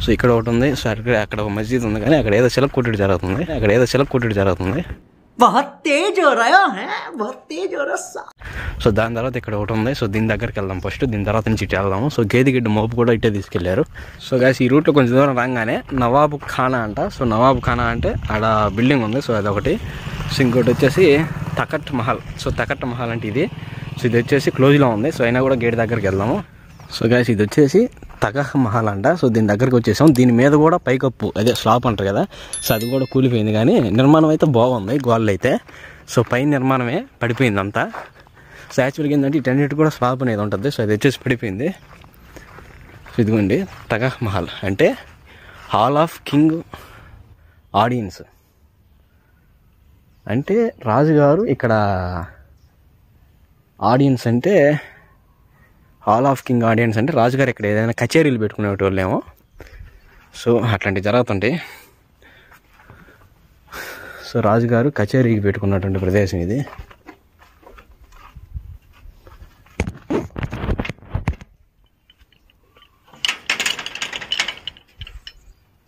సో ఇక్కడ ఒకటి ఉంది. సో అక్కడ ఒక మస్జిద్ ఉంది, కానీ అక్కడ ఏదో చిలక కొట్టుడు జరుగుతుంది. సో దాని తర్వాత ఇక్కడ ఒకటి ఉంది. సో దీని దగ్గరికి వెళ్దాం ఫస్ట్. దీని తర్వాత నుంచి ఇటు వెళ్దాము. సో గేదెగిడ్డ మోపు కూడా ఇటే తీసుకెళ్లారు. సో గాయస్ ఈ రూట్లో కొంచెం దూరం రాగానే నవాబు ఖానా అంట. సో నవాబు ఖానా అంటే ఆడ బిల్డింగ్ ఉంది. సో అదొకటి. సో ఇంకోటి వచ్చేసి తకట్ మహల్. సో తకట్ మహల్ అంటే ఇది. సో ఇది వచ్చేసి క్లోజ్లో ఉంది. సో అయినా కూడా గేట్ దగ్గరికి వెళ్దాము. సో గాయస్ ఇది వచ్చేసి తకహ్ మహల్ అంట. సో దీని దగ్గరికి వచ్చేసాం. దీని మీద కూడా పైకప్పు అదే స్లాబ్ అంటారు కదా, సో అది కూడా కూలిపోయింది. కానీ నిర్మాణం అయితే బాగుంది. గోళ్ళు అయితే సో పైన నిర్మాణమే పడిపోయింది అంతా. సో యాక్చువల్గా ఏంటంటే ఇటన్నిటి కూడా స్లాబ్ అనేది ఉంటుంది. సో అది వచ్చేసి పడిపోయింది. సో ఇదిగోండి తకహ్ మహల్ అంటే హాల్ ఆఫ్ కింగ్ ఆడియన్స్. అంటే రాజుగారు ఇక్కడ ఆడియన్స్ అంటే హాల్ ఆఫ్ కింగ్ ఆడియన్స్ అంటే రాజుగారు ఇక్కడ ఏదైనా కచేరీలు పెట్టుకునేటోళ్ళేమో. సో అట్లాంటివి జరుగుతుంటాయి. సో రాజుగారు కచేరీకి పెట్టుకున్నటువంటి ప్రదేశం ఇది.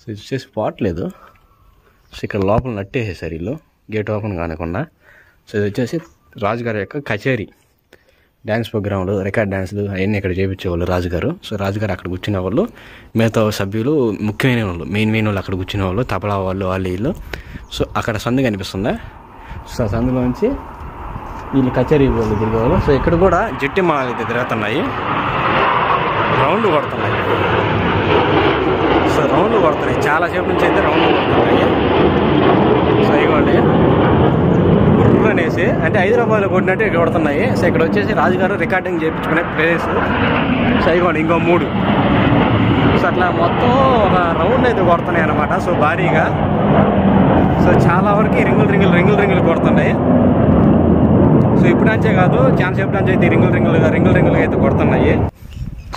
సో ఇది వచ్చేసి స్పాట్ లేదు. సో ఇక్కడ లోపల నట్టేసేసారు ఇల్లు, గేట్ ఓపెన్ కానికుండా. సో ఇది వచ్చేసి రాజుగారి యొక్క కచేరీ, డ్యాన్స్ ప్రోగ్రాంలు, రికార్డ్ డ్యాన్స్లు అవన్నీ ఇక్కడ చేయించేవాళ్ళు రాజుగారు. సో రాజుగారు అక్కడ కూర్చునే వాళ్ళు, మిగతా సభ్యులు ముఖ్యమైన వాళ్ళు, మెయిన్ వాళ్ళు అక్కడ కూర్చునే వాళ్ళు, తబలా వాళ్ళు వీళ్ళు. సో అక్కడ సందు కనిపిస్తుందా? సో సందులోంచి వీళ్ళు కచేరీ వాళ్ళు తిరిగేవాళ్ళు. సో ఇక్కడ కూడా జట్టి మాలు అయితే తిరుగుతున్నాయి, రౌండ్లు కొడుతున్నాయి. సో రౌండ్లు కొడుతున్నాయి చాలాసేపు నుంచి అయితే రౌండ్లు కొడుతున్నాయి. సో ఇవ్వండి అనేసి అంటే హైదరాబాద్లో కొట్టినట్టు ఇక్కడ కొడుతున్నాయి. సో ఇక్కడ వచ్చేసి రాజుగారు రికార్డింగ్ చేయించుకునే ప్లేస్. సో ఇవ్వండి ఇంకో 3. సో అట్లా మొత్తం ఒక రౌండ్ అయితే కొడుతున్నాయి అన్నమాట. సో భారీగా సో చాలా వరకు రింగులు కొడుతున్నాయి. సో ఇప్పుడు అంచే కాదు, చాలా సేపు నుంచి అయితే రింగులుగా అయితే కొడుతున్నాయి.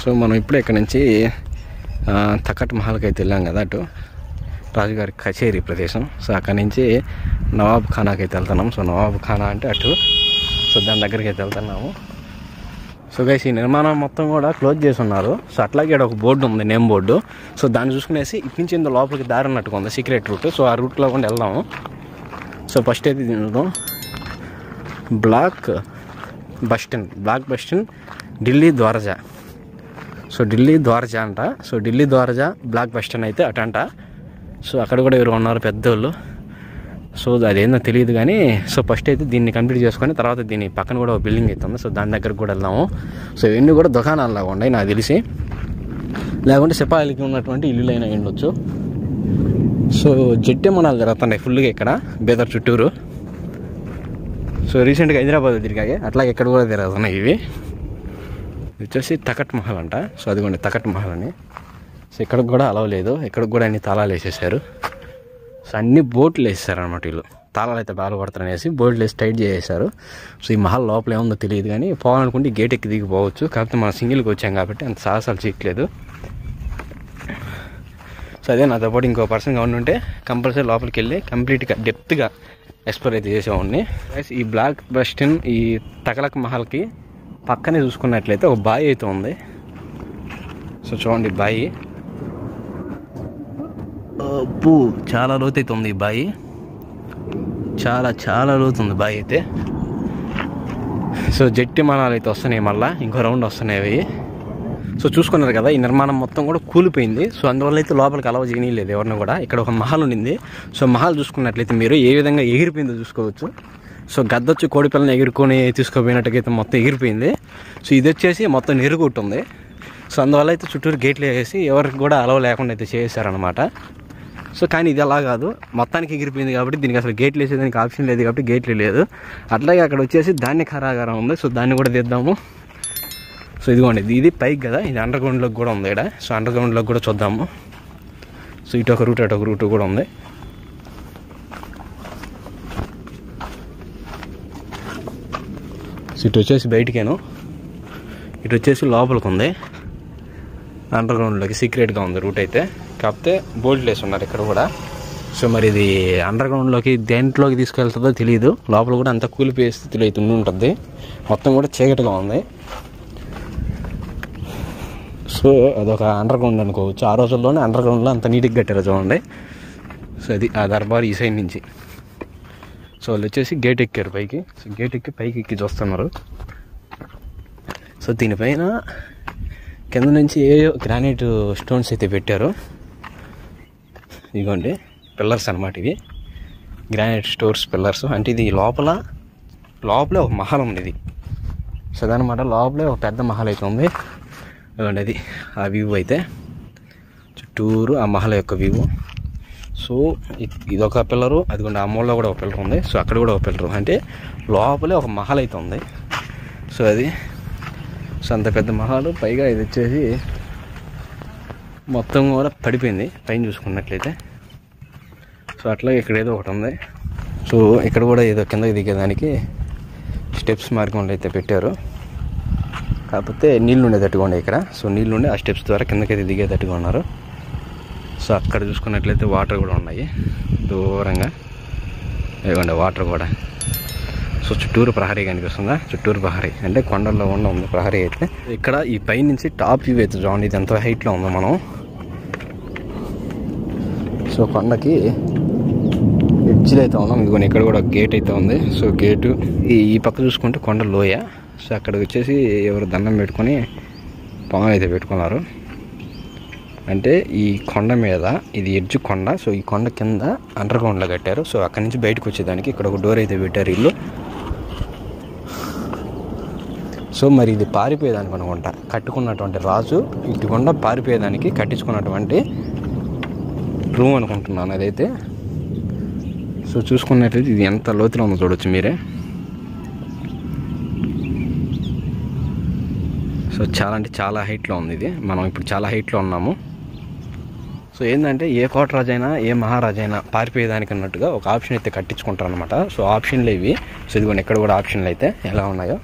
సో మనం ఇప్పుడే ఇక్కడ నుంచి తకట్ మహల్కి అయితే వెళ్ళాం కదా, అటు రాజుగారి కచేరీ ప్రదేశం. సో అక్కడి నుంచి నవాబ్ ఖానాకి అయితే వెళ్తున్నాం. సో నవాబ్ ఖానా అంటే అటు. సో దాని దగ్గరికి అయితే వెళ్తున్నాము. సో గైస్ ఈ నిర్మాణం మొత్తం కూడా క్లోజ్ చేసి ఉన్నారు. సో అట్లాగే ఇక్కడ ఒక బోర్డు ఉంది, నేమ్ బోర్డు. సో దాన్ని చూసుకునేసి ఇటు నుంచి ఇంత లోపలికి దారి అన్నట్టుగా ఉంది, సీక్రెట్ రూట్. సో ఆ రూట్లో కూడా వెళ్దాము. సో ఫస్ట్ అయితే తిందాం block bus stand Delhi Darwaza. So Delhi Darwaza అంట. So Delhi Darwaza block bus stand అయితే అటంట. సో అక్కడ కూడా ఎవరు ఉన్నారు పెద్దోళ్ళు. సో అదేందో తెలియదు కానీ సో ఫస్ట్ అయితే దీన్ని కంప్లీట్ చేసుకొని తర్వాత దీని పక్కన కూడా ఒక బిల్డింగ్ అయితే ఉంది. సో దాని దగ్గరకు కూడా వెళ్దాము. సో ఇవన్నీ కూడా దుకాణాలలాగా ఉన్నాయి నాకు తెలిసి, లేకుంటే సిపాయిలకి ఉన్నటువంటి ఇల్లులైనా ఉండొచ్చు. సో జెట్టే మనాలు జరుగుతున్నాయి ఫుల్గా ఇక్కడ బేదర్ చుట్టూరు. సో రీసెంట్గా హైదరాబాద్ తిరిగాయి, అట్లాగే ఇక్కడ కూడా తిరుగుతున్నాయి ఇవి. వచ్చేసి తకట్ మహల్ అంట. సో అదిగోండి తకట్ మహల్ అని. సో ఇక్కడికి కూడా అలవ్ లేదు, ఇక్కడికి కూడా అన్ని తాళాలు వేసేసారు. సో అన్ని బోట్లు వేసేసారు అనమాట వీళ్ళు, తాళాలు అయితే బాగా పడతారనేసి బోట్లు వేసి టైట్ చేసేసారు. సో ఈ మహల్ లోపల ఏముందో తెలియదు కానీ పోవాలనుకుంటే గేట్ ఎక్కి దిగిపోవచ్చు. కాకపోతే మనం సింగిల్కి వచ్చాం కాబట్టి అంత సాహసాలు చేయట్లేదు. సో అదే నాతో పాటు ఇంకో పర్సన్గా ఉంటే కంపల్సరీ లోపలికి వెళ్ళి కంప్లీట్గా డెప్త్గా ఎక్స్ప్లోర్ అయితే చేసేవాడిని. ఈ బ్లాక్ బస్ స్టాండ్ ఈ తకలక్ మహల్కి పక్కనే చూసుకున్నట్లయితే ఒక బావి అయితే ఉంది. సో చూడండి బావి, అబ్బో చాలా లోతు అయితే ఉంది ఈ బావి, చాలా లోతు ఉంది బావి అయితే. సో జట్టి మనాలు అయితే వస్తున్నాయి, మళ్ళీ ఇంకో రౌండ్ వస్తున్నాయి అవి. సో చూసుకున్నారు కదా ఈ నిర్మాణం మొత్తం కూడా కూలిపోయింది. సో అందువల్ల అయితే లోపలికి అలవ చేయలేదు ఎవరిని కూడా. ఇక్కడ ఒక మహల్ ఉండింది. సో మహల్ చూసుకున్నట్లయితే మీరు ఏ విధంగా ఎగిరిపోయిందో చూసుకోవచ్చు. సో గద్దొచ్చి కోడిపిల్లని ఎగురుకొని తీసుకుపోయినట్టుగైతే మొత్తం ఎగిరిపోయింది. సో ఇది వచ్చేసి మొత్తం నిరుగుట్టుంది. సో అందువల్ల అయితే చుట్టూరు గేట్లు వేసి ఎవరికి కూడా అలవ లేకుండా అయితే చేశారనమాట. సో కానీ ఇది అలా కాదు, మొత్తానికి ఎగిరిపోయింది కాబట్టి దీనికి అసలు గేట్లు వేసేదానికి ఆప్షన్ లేదు కాబట్టి గేట్లు లేదు. అట్లాగే అక్కడ వచ్చేసి ధాన్య కారాగారం ఉంది. సో దాన్ని కూడా తీద్దాము. సో ఇదిగోండి ఇది పైకి కదా, ఇది అండర్ గ్రౌండ్లోకి కూడా ఉంది ఇక్కడ. సో అండర్ గ్రౌండ్లోకి కూడా చూద్దాము. సో ఇటు ఒక రూట్ అటు ఒక రూట్ కూడా ఉంది. సో ఇటు వచ్చేసి బయటికేను, ఇటు వచ్చేసి లోపలికి ఉంది అండర్ గ్రౌండ్లోకి, సీక్రెట్గా ఉంది రూట్ అయితే. కాకపోతే బోల్డ్ వేసి ఉన్నారు ఇక్కడ కూడా. సో మరి ఇది అండర్ గ్రౌండ్లోకి దేంట్లోకి తీసుకెళ్తుందో తెలియదు. లోపల కూడా అంతా కూలిపోయే స్థితిలో అయితే ఉంటుంది, మొత్తం కూడా చీకటిగా ఉంది. సో అదొక అండర్ గ్రౌండ్ అనుకోవచ్చు. ఆ రోజుల్లోనే అండర్ గ్రౌండ్లో అంత నీట్గా కట్టారు చూడండి. సో అది ఆ దర్బార్ ఈ సైడ్ నుంచి. సో వాళ్ళు వచ్చేసి గేట్ ఎక్కారు పైకి. సో గేట్ ఎక్కి పైకి ఎక్కి చూస్తున్నారు. సో దీనిపైన కింద నుంచి ఏయో గ్రానైట్ స్టోన్స్ అయితే పెట్టారు. ఇదిగోండి పిల్లర్స్ అనమాట ఇవి, గ్రానైట్ స్టోర్స్ పిల్లర్స్. అంటే ఇది లోపలే ఒక మహల్ ఉంది ఇది. సో అదనమాట లోపలే ఒక పెద్ద మహల్ అయితే ఉంది. ఇదిగోండి అది ఆ వ్యూ అయితే చుట్టూరు ఆ మహల్ యొక్క వ్యూ. సో ఇదొక పిల్లరు, అదిగోండి ఆ మూలలో కూడా ఒక పిల్లర్ ఉంది. సో అక్కడ కూడా ఒక పిల్లరు, అంటే లోపలే ఒక మహల్ అయితే ఉంది. సో అది సో అంత పెద్ద మహల్. పైగా ఇది వచ్చేసి మొత్తం కూడా పడిపోయింది పైన చూసుకున్నట్లయితే. సో అట్లాగే ఇక్కడ ఏదో ఒకటి ఉంది. సో ఇక్కడ కూడా ఏదో కిందకి దిగేదానికి స్టెప్స్ మార్గంలో అయితే పెట్టారు. కాకపోతే నీళ్ళు ఉండేటట్టుగా ఉండే ఇక్కడ. సో నీళ్ళు ఉండే ఆ స్టెప్స్ ద్వారా కిందకైతే దిగేటట్టుగా ఉన్నారు. సో అక్కడ చూసుకున్నట్లయితే వాటర్ కూడా ఉన్నాయి దూరంగా, ఇవ్వండి వాటర్ కూడా. సో చుట్టూరు ప్రహరీ కనిపిస్తుందా, చుట్టూరు ప్రహరీ అంటే కొండల్లో ఉంది ప్రహరీ అయితే. ఇక్కడ ఈ పై నుంచి టాప్ వ్యూ అయితే చూడండి, ఇది ఎంత హైట్లో ఉందో మనం. సో కొండకి ఎడ్జ్లో అయితే ఉన్నాం. ఇదిగోండి ఇక్కడ కూడా గేట్ అయితే ఉంది. సో గేటు ఈ పక్క చూసుకుంటే కొండ లోయ. సో అక్కడికి వచ్చేసి ఎవరు దండం పెట్టుకొని పొంగల్ అయితే పెట్టుకున్నారు. అంటే ఈ కొండ మీద ఇది ఎడ్జ్ కొండ. సో ఈ కొండ కింద అండర్ గ్రౌండ్లో కట్టారు. సో అక్కడి నుంచి బయటకు వచ్చేదానికి ఇక్కడ ఒక డోర్ అయితే పెట్టారు ఇల్లు. సో మరి ఇది పారిపోయేదానికి అనుకుంటా కట్టుకున్నటువంటి రాజు ఇటు కొండ పారిపోయేదానికి కట్టించుకున్నటువంటి రూమ్ అనుకుంటున్నాను అదైతే. సో చూసుకున్నట్లయితే ఇది ఎంత లోతులో ఉందో చూడొచ్చు మీరే. సో చాలా అంటే చాలా హైట్లో ఉంది ఇది. మనం ఇప్పుడు చాలా హైట్లో ఉన్నాము. సో ఏంటంటే ఏ కోట రాజైనా ఏ మహారాజైనా పారిపోయేదానికి అన్నట్టుగా ఒక ఆప్షన్ అయితే కట్టించుకుంటారు అనమాట. సో ఆప్షన్లు ఇవి. సో ఇదిగోండి ఇక్కడ కూడా ఆప్షన్లు అయితే ఎలా ఉన్నాయో.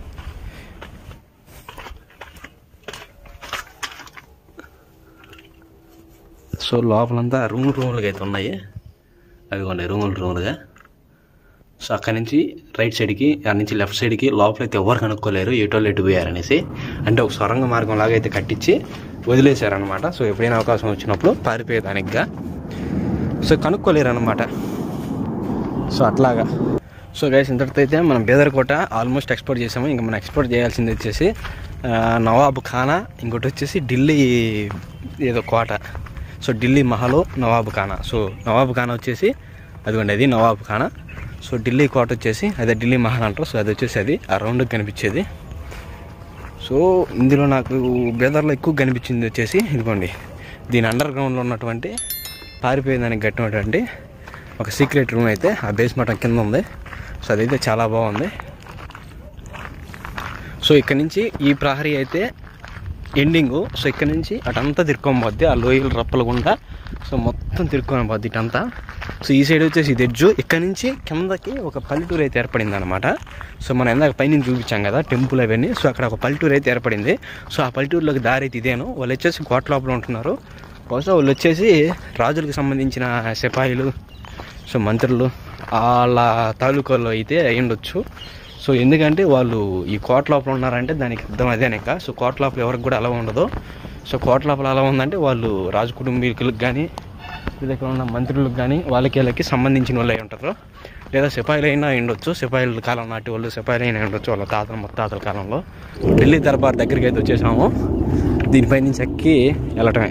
సో లోపలంతా రూములుగా అయితే ఉన్నాయి. అవిగోండి రూములుగా. సో అక్కడి నుంచి రైట్ సైడ్కి అక్కడి నుంచి లెఫ్ట్ సైడ్కి లోపలైతే ఎవరు కనుక్కోలేరు, ఎటోళ్ళు ఎటు పోయారనేసి. అంటే ఒక సొరంగ మార్గం లాగా అయితే కట్టించి వదిలేశారనమాట. సో ఎప్పుడైనా అవకాశం వచ్చినప్పుడు పారిపోయేదానికిగా. సో కనుక్కోలేరు అనమాట. సో అట్లాగా. సో గైస్, ఇంతటితో అయితే మనం బేదర్కోట ఆల్మోస్ట్ ఎక్స్పోర్ట్ చేసాము. ఇంకా మనం ఎక్స్పోర్ట్ చేయాల్సింది వచ్చేసి నవాబ్ ఖానా, ఇంకోటి వచ్చేసి ఢిల్లీ ఏదో కోట. సో ఢిల్లీ మహల్, నవాబ్ ఖానా. సో నవాబ్ ఖానా వచ్చేసి అదిగోండి, అది నవాబ్ ఖానా. సో ఢిల్లీ కోట వచ్చేసి అదే ఢిల్లీ మహల్ అంటారు. సో అది వచ్చేసి అది ఆ రౌండ్కి కనిపించేది. సో ఇందులో నాకు బేదర్లో ఎక్కువ కనిపించింది వచ్చేసి ఇదిగోండి, దీని అండర్ గ్రౌండ్లో ఉన్నటువంటి పారిపోయేదానికి కట్టినటువంటి ఒక సీక్రెట్ రూమ్ అయితే ఆ బేస్మెంట్ కింద ఉంది. సో అదైతే చాలా బాగుంది. సో ఇక్కడ నుంచి ఈ ప్రహరీ అయితే ఎండింగు. సో ఇక్కడ నుంచి అటంతా తిరుక్కొని పోద్ది, ఆ లోయలు రప్పలు గుండా. సో మొత్తం తిరుక్కొని పోద్ది ఇటంతా. సో ఈ సైడ్ వచ్చేసి ఇది ఎడ్జు. ఇక్కడ నుంచి కిందకి ఒక పల్లెటూరు అయితే ఏర్పడింది అనమాట. సో మనం ఎందాక పైన చూపించాం కదా టెంపుల్ అవన్నీ. సో అక్కడ ఒక పల్లెటూరు అయితే ఏర్పడింది. సో ఆ పల్లెటూరులోకి దారి అయితే ఇదేను. వాళ్ళు వచ్చేసి కోట లోపల ఉంటున్నారు. బహుశా వాళ్ళు వచ్చేసి రాజులకు సంబంధించిన సిపాయిలు, సో మంత్రులు వాళ్ళ తాలూకాలో అయితే అయ్యుండొచ్చు. సో ఎందుకంటే వాళ్ళు ఈ కోట లోపల ఉన్నారంటే దానికి అర్థం అదేనక. సో కోట లోపల ఎవరికి కూడా అలా ఉండదు. సో కోట లోపల అలా ఉందంటే వాళ్ళు రాజు కుటుంబీకులకు కానీ వీళ్ళకి ఉన్న మంత్రులకు కానీ వాళ్ళకి సంబంధించిన వాళ్ళు అయి ఉంటారు. లేదా సిపాయిలు అయినా ఉండొచ్చు, సిపాయిల కాలం నాటి వాళ్ళు సిపాయిలు అయినా ఉండొచ్చు, వాళ్ళ తాతల ముత్తాతల కాలంలో. ఢిల్లీ దర్బార్ దగ్గరికి అయితే వచ్చేసాము. దీనిపై నుంచి ఎక్కి వెళ్ళటమే.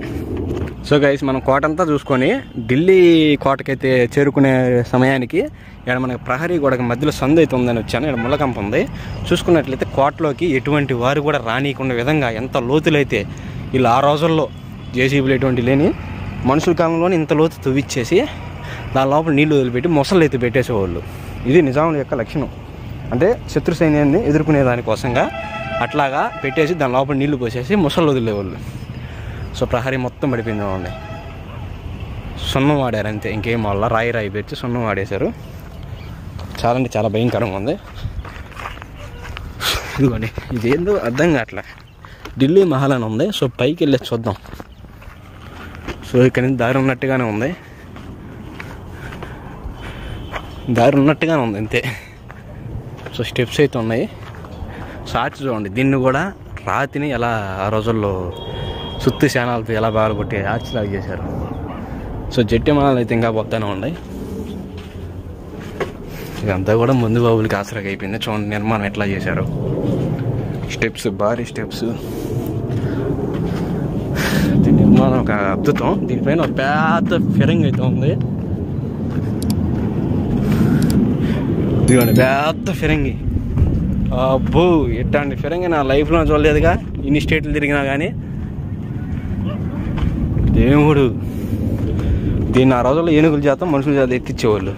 సో గైస్, మనం కోట అంతా చూసుకొని ఢిల్లీ కోటకైతే చేరుకునే సమయానికి ఇక్కడ మనకి ప్రహరీ గోడకి మధ్యలో సందు అయితే ఉందని వచ్చాను. ఇక్కడ ముళ్ళకంప ఉంది. చూసుకున్నట్లయితే కోటలోకి ఎటువంటి వారు కూడా రానియకుండా విధంగా ఎంత లోతులైతే వీళ్ళు ఆ రోజుల్లో జేసీబీలు ఎటువంటి లేని మనుషుల కాలంలోనే ఇంత లోతు తవ్విచ్చేసి దాని లోపల నీళ్లు వదిలిపెట్టి మొసళ్ళు అయితే పెట్టేసేవాళ్ళు. ఇది నిజాముల యొక్క లక్షణం. అంటే శత్రు సైన్యాన్ని ఎదుర్కొనే దానికోసంగా అట్లాగా పెట్టేసి దాని లోపల నీళ్లు పోసేసి మొసళ్ళు వదిలేవాళ్ళు. సో ప్రహరీ మొత్తం పడిపోయింది అండి. సున్నం వాడారు అంతే, ఇంకేం వల్ల రాయి పెట్టి సున్నం వాడేశారు. చాలా అంటే చాలా భయంకరంగా ఉంది. ఇదిగోండి, ఇదేందో అర్థం కావట్లే. ఢిల్లీ మహల్ అని ఉంది. సో పైకి వెళ్ళి చూద్దాం. సో ఇక్కడ నుంచి దారి ఉన్నట్టుగానే ఉంది, అంతే. సో స్టెప్స్ అయితే ఉన్నాయి. సాచి చూడండి, దీన్ని కూడా రాతిని ఎలా ఆ రోజుల్లో సుత్తి శానాలతో ఎలా బాగా కొట్టి ఆర్చిలాగా చేశారు. సో జట్టి మనాలు అయితే ఇంకా పోతానే ఉన్నాయి. ఇదంతా కూడా ముందు బాబులకి ఆసరాగా అయిపోయింది. చూడండి నిర్మాణం ఎట్లా చేశారు. స్టెప్స్, భారీ స్టెప్స్. దీని నిర్మాణం ఒక అద్భుతం. దీనిపైన ఒక పెద్ద ఫిరంగి అయితే ఉంది. ఇదిగోండి పెద్ద ఫిరంగి. అబ్బో, ఎట్లాంటి ఫిరంగి నా లైఫ్లో చూడలేదుగా. ఇన్ని స్టేట్లు తిరిగినా కానీ. దేవుడు, దీన్ని ఆ రోజుల్లో ఏనుగుల చేత మనుషుల చేత ఎత్తిచ్చేవాళ్ళు.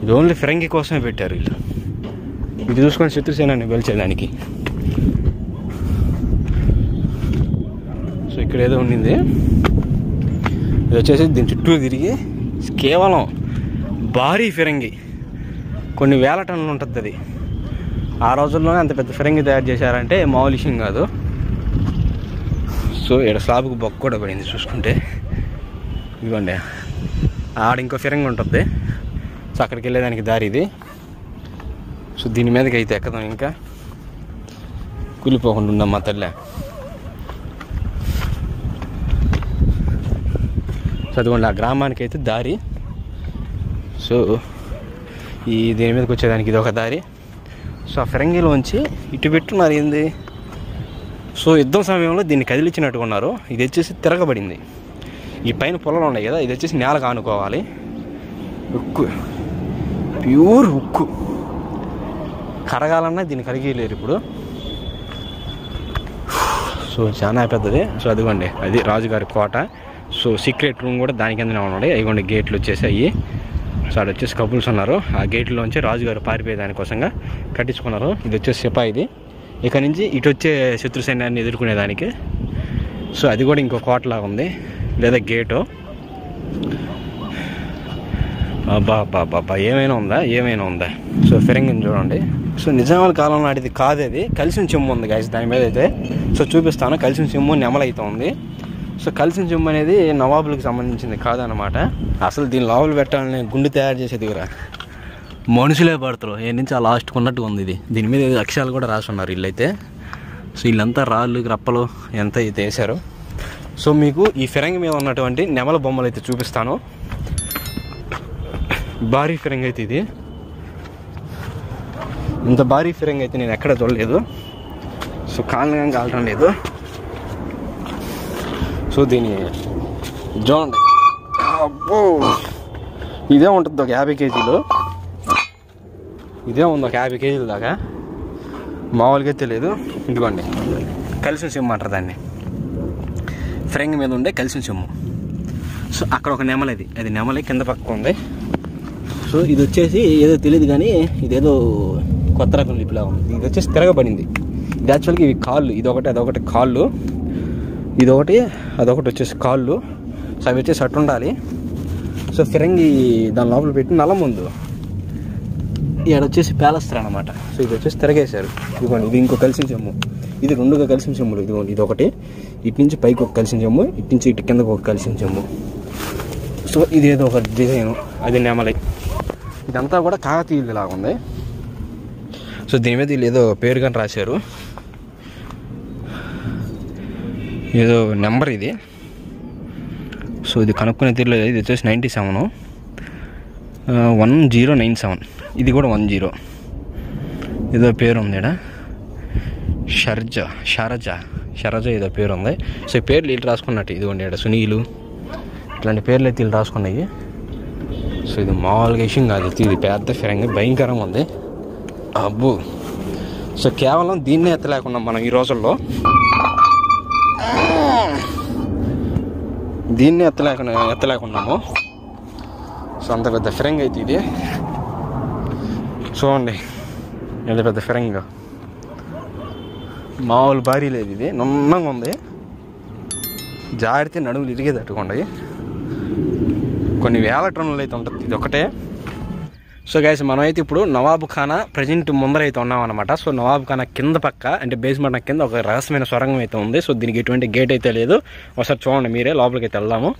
ఇది ఓన్లీ ఫిరంగి కోసమే పెట్టారు వీళ్ళు. ఇది చూసుకొని శత్రుసేనాన్ని గెలిచేదానికి. సో ఇక్కడ ఏదో ఉండింది. ఇది వచ్చేసి దీని చుట్టూ తిరిగి కేవలం భారీ ఫిరంగి, కొన్ని వేల టన్నులు ఉంటుంది అది. ఆ రోజుల్లోనే అంత పెద్ద ఫిరంగి తయారు చేశారంటే మామూలు విషయం కాదు. సో ఇక్కడ స్లాబ్కి బొక్క కూడా పడింది చూసుకుంటే. ఇదిగోండి, ఆడ ఇంకో ఫిరంగి ఉంటుంది. సో అక్కడికి వెళ్ళేదానికి దారి ఇది. సో దీని మీదకి అయితే ఎక్కదాం, ఇంకా కూలిపోకుండా ఉందమ్మా తల్లే. సో అదిగోండి, ఆ గ్రామానికి అయితే దారి. సో ఈ దీని మీదకి వచ్చేదానికి ఇది ఒక దారి. సో ఆ ఫిరంగిలోంచి ఇటు పెట్టున్నారు ఏంది. సో యుద్ధం సమయంలో దీన్ని కదిలించినట్టుగా ఉన్నారు. ఇది వచ్చేసి తిరగబడింది. ఈ పైన పొలాలు ఉన్నాయి కదా, ఇది వచ్చేసి నేలకు ఆనుకోవాలి. ఉక్కు, ప్యూర్ ఉక్కు. కరగాలన్నా దీన్ని కరిగేయలేరు ఇప్పుడు. సో చాలా పెద్దది. సో అదిగోండి, అది రాజుగారి కోట. సో సీక్రెట్ రూమ్ కూడా దాని కిందనే ఉన్నాయి. అదిగోండి గేట్లు వచ్చేసి అయ్యి. సో అక్కడ వచ్చేసి కపుల్స్ ఉన్నారు. ఆ గేట్లోంచి రాజుగారు పారిపోయే దానికోసంగా కట్టించుకున్నారు. ఇది వచ్చేసి సిపాయిది. ఇక్కడ నుంచి ఇటు వచ్చే శత్రు సైన్యాన్ని ఎదుర్కొనేదానికి. సో అది కూడా ఇంకో కోటలాగా ఉంది, లేదా గేటు. బాబా ఏమైనా ఉందా. సో ఫిరంగిని చూడండి. సో నిజామాల కాలం నాటిది కాదు అది. కలిసిన చెమ్ము ఉంది గాయస్ దాని మీద అయితే. సో చూపిస్తాను. కలిసిన చెమ్ము నెమలైతే ఉంది. సో కలిసిన చెమ్ము అనేది నవాబులకు సంబంధించింది కాదనమాట. అసలు దీని లోపల పెట్టాలని గుండు తయారు చేసేది కూడా మనుషులే పడతారు ఏ నుంచి ఆ లాస్ట్కి ఉన్నట్టు ఉంది ఇది. దీని మీద అక్షరాలు కూడా రాసి ఉన్నారు వీళ్ళైతే. సో వీళ్ళంతా రాళ్ళు రప్పలు ఎంత అయితే వేశారు. సో మీకు ఈ ఫిరంగి మీద ఉన్నటువంటి నెమల బొమ్మలు అయితే చూపిస్తాను. భారీ ఫిరంగి అయితే ఇది. ఇంత భారీ ఫిరంగి అయితే నేను ఎక్కడ చూడలేదు. సో కాళ్ళగా కాలటం లేదు. సో దీని చూడండి, అబ్బో ఇదే ఉంటుంది ఒక 50 కేజీలు. ఇదే ఉంది ఒక 50 కేజీల దాకా. మామూలుగా తెలియదు. ఇదిగోండి కలిసిన చెమ్ము అంటారు దాన్ని. ఫిరంగి మీద ఉండే కలిసిన చెమ్ము. సో అక్కడ ఒక నెమలి, అది నెమలి కింద పక్క ఉంది. సో ఇది వచ్చేసి ఏదో తెలియదు కానీ ఇదేదో కొత్త రకం లిపిలా ఉంది. ఇది వచ్చేసి తిరగబడింది. ఇది యాక్చువల్గా ఇవి కాళ్ళు, ఇదొకటి అదొకటి కాళ్ళు, ఇదొకటి అదొకటి వచ్చేసి కాళ్ళు. సో అవి వచ్చేసి అట్టు ఉండాలి. సో ఫిరంగి దాని లోపల పెట్టి నల్ల ముందు ఇక్కడ వచ్చేసి పేలస్తారు అనమాట. సో ఇది వచ్చేసి తిరగేశారు. ఇదిగోండి ఇది ఇంకో కలిసిన చెమ్ము. ఇది 2గా కలిసిన చెమ్ములు. ఇదిగోండి ఇది ఒకటి, ఇటు నుంచి పైకి ఒక కలిసిన చెమ్ము, ఇటు నుంచి ఇటు కిందకు ఒక కలిసిన చెమ్ము. సో ఇదేదో ఒక డిజైను, అది నెమలి. ఇదంతా కూడా కాకతీయులు లాగా ఉంది. సో దీని మీద వీళ్ళు ఏదో పేరు కానీ రాశారు, ఏదో నెంబర్ ఇది. సో ఇది కనుక్కునే తీరలేదు. ఇది వచ్చేసి 97 1097. ఇది కూడా 10. ఏదో పేరు ఉంది ఇక్కడ, షరజ ఏదో పేరు ఉంది. సో ఈ పేర్లు వీళ్ళు రాసుకున్నట్టు. ఇదిగోండి ఇక్కడ సునీలు ఇట్లాంటి పేర్లు అయితే వీళ్ళు రాసుకున్నాయి. సో ఇది మామూలుగా విషయం కాదు. ఇది పెద్ద ఫిరంగి, భయంకరంగా ఉంది. అబ్బో. సో కేవలం దీన్నే ఎత్తలేకున్నాం మనం ఈ రోజుల్లో. దీన్నే ఎత్తలేకున్నాము. సో అంత పెద్ద ఫిరంగి అయితే ఇది. చూడండి ఎంత పెద్ద ఫిరంగి, మామూలు భారీ లేదు. ఇది నున్నంగా ఉంది, జారితే నడుములు ఇరిగేటట్టుకుంటాయి. కొన్ని వేల టన్నులు అయితే ఉంటుంది ఇది ఒకటే. సో గైస్ మనమైతే ఇప్పుడు నవాబు ఖానా ప్రజెంట్ ముందర అయితే ఉన్నాం అనమాట. సో నవాబు ఖానా కింద పక్క అంటే బేస్మెంట్ కింద ఒక రహస్యమైన సొరంగం అయితే ఉంది. సో దీనికి ఎటువంటి గేట్ అయితే లేదు. ఒకసారి చూడండి మీరే, లోపలికి అయితే వెళ్దాము.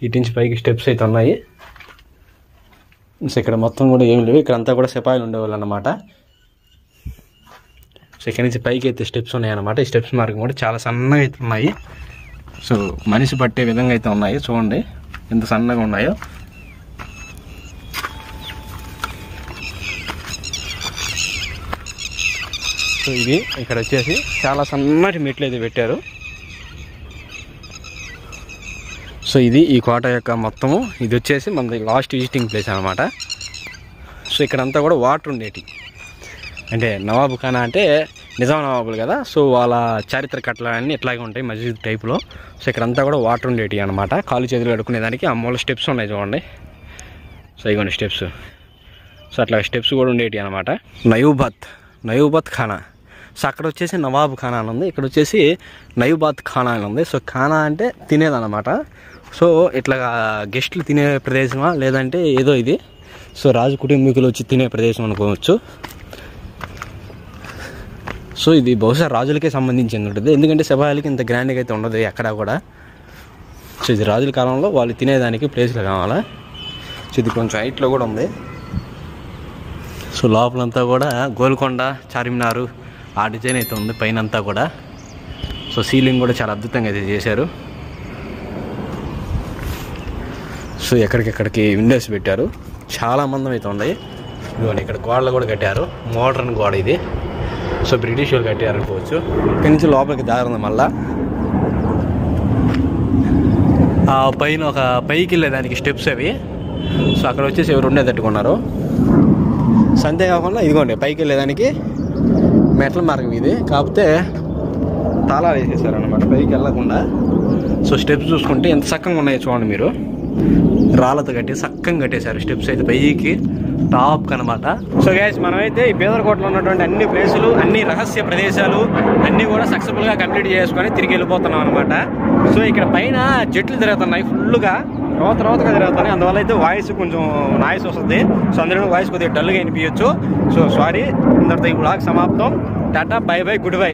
ఇటు నుంచి పైకి స్టెప్స్ అయితే ఉన్నాయి. సో ఇక్కడ మొత్తం కూడా ఏం లేవు, ఇక్కడ అంతా కూడా సిపాయిలు ఉండేవాళ్ళు అన్నమాట. సో ఇక్కడ నుంచి పైకి అయితే స్టెప్స్ ఉన్నాయన్నమాట. ఈ స్టెప్స్ మార్గం కూడా చాలా సన్నగా అయితే ఉన్నాయి. సో మనిషి పట్టే విధంగా అయితే ఉన్నాయి. చూడండి ఎంత సన్నగా ఉన్నాయో. సో ఇది ఇక్కడ వచ్చేసి చాలా సన్నటి మెట్లు అయితే పెట్టారు. సో ఇది ఈ కోట యొక్క మొత్తము. ఇది వచ్చేసి మనది లాస్ట్ విజిటింగ్ ప్లేస్ అనమాట. సో ఇక్కడంతా కూడా వాటర్ ఉండేటి. అంటే నవాబు ఖానా అంటే నిజాం నవాబులు కదా. సో వాళ్ళ చారిత్రక కట్టలన్నీ ఇట్లాగే ఉంటాయి మస్జిద్ టైప్లో. సో ఇక్కడంతా కూడా వాటర్ ఉండేటి అనమాట. కాలు చేతులు కడుక్కునేదానికి ఆ మూల స్టెప్స్ ఉన్నాయి చూడండి. సో ఇగోండి స్టెప్స్. సో అట్లా స్టెప్స్ కూడా ఉండేటి అనమాట. నయూబత్ ఖానా. సో అక్కడ వచ్చేసి నవాబు ఖానా అని ఉంది, ఇక్కడ వచ్చేసి నయూబాత్ ఖానా అని ఉంది. సో ఖానా అంటే తినేదన్నమాట. సో ఇట్లా గెస్టులు తినే ప్రదేశమా లేదంటే ఏదో ఇది. సో రాజు కుటుంబీకులు వచ్చి తినే ప్రదేశం అనుకోవచ్చు. సో ఇది బహుశా రాజులకే సంబంధించింది ఉంటుంది, ఎందుకంటే సిపాయిలకి ఇంత గ్రాండ్గా అయితే ఉండదు ఎక్కడ కూడా. సో ఇది రాజుల కాలంలో వాళ్ళు తినేదానికి ప్లేస్లు కావాలా. సో ఇది కొంచెం హైట్లో కూడా ఉంది. సో లోపలంతా కూడా గోల్కొండ చార్మినారు ఆ డిజైన్ అయితే ఉంది పైన అంతా కూడా. సో సీలింగ్ కూడా చాలా అద్భుతంగా అయితే చేశారు. సో ఎక్కడికెక్కడికి విండోస్ పెట్టారు, చాలా మందం అయితే ఉన్నాయి. ఇదిగోండి ఇక్కడ గోడలు కూడా కట్టారు, మోడర్న్ గోడ ఇది. సో బ్రిటిష్ వాళ్ళు కట్టారు అనుకోవచ్చు. ఇక్కడి నుంచి లోపలికి దారి ఉంది. మళ్ళా ఆ పైన ఒక పైకి వెళ్ళేదానికి స్టెప్స్ అవి. సో అక్కడ వచ్చేసి ఎవరు ఉండేటట్టుకున్నారు. సో అంతేకాకుండా ఇదిగోండి పైకి వెళ్ళేదానికి మెట్ల మార్గం ఇది, కాకపోతే తాళాలు వేసేసారు అనమాట పైకి వెళ్ళకుండా. సో స్టెప్స్ చూసుకుంటే ఎంత చక్కగా ఉన్నాయో చూడండి మీరు. రాళ్ళతో కట్టి చక్కగా కట్టేశారు స్టెప్స్ అయితే పైకి టాప్ కనమాట. సో గైస్ మనమైతే ఈ బేదర్కోటలో ఉన్నటువంటి అన్ని ప్లేసులు, అన్ని రహస్య ప్రదేశాలు అన్నీ కూడా సక్సెస్ఫుల్గా కంప్లీట్ చేసుకొని తిరిగి వెళ్ళిపోతున్నాం అనమాట. సో ఇక్కడ పైన జట్లు తిరుగుతున్నాయి ఫుల్గా, రోతగా తిరుగుతున్నాయి. అందువల్ల అయితే వాయిస్ కొంచెం నాయిస్ వస్తుంది. సో అందులో వాయిస్ కొద్దిగా డల్గా వినిపించచ్చు. సో సారీ, ఇంతటితో ఈ బ్లాగ్ సమాప్తం. Tata, by by, good bye.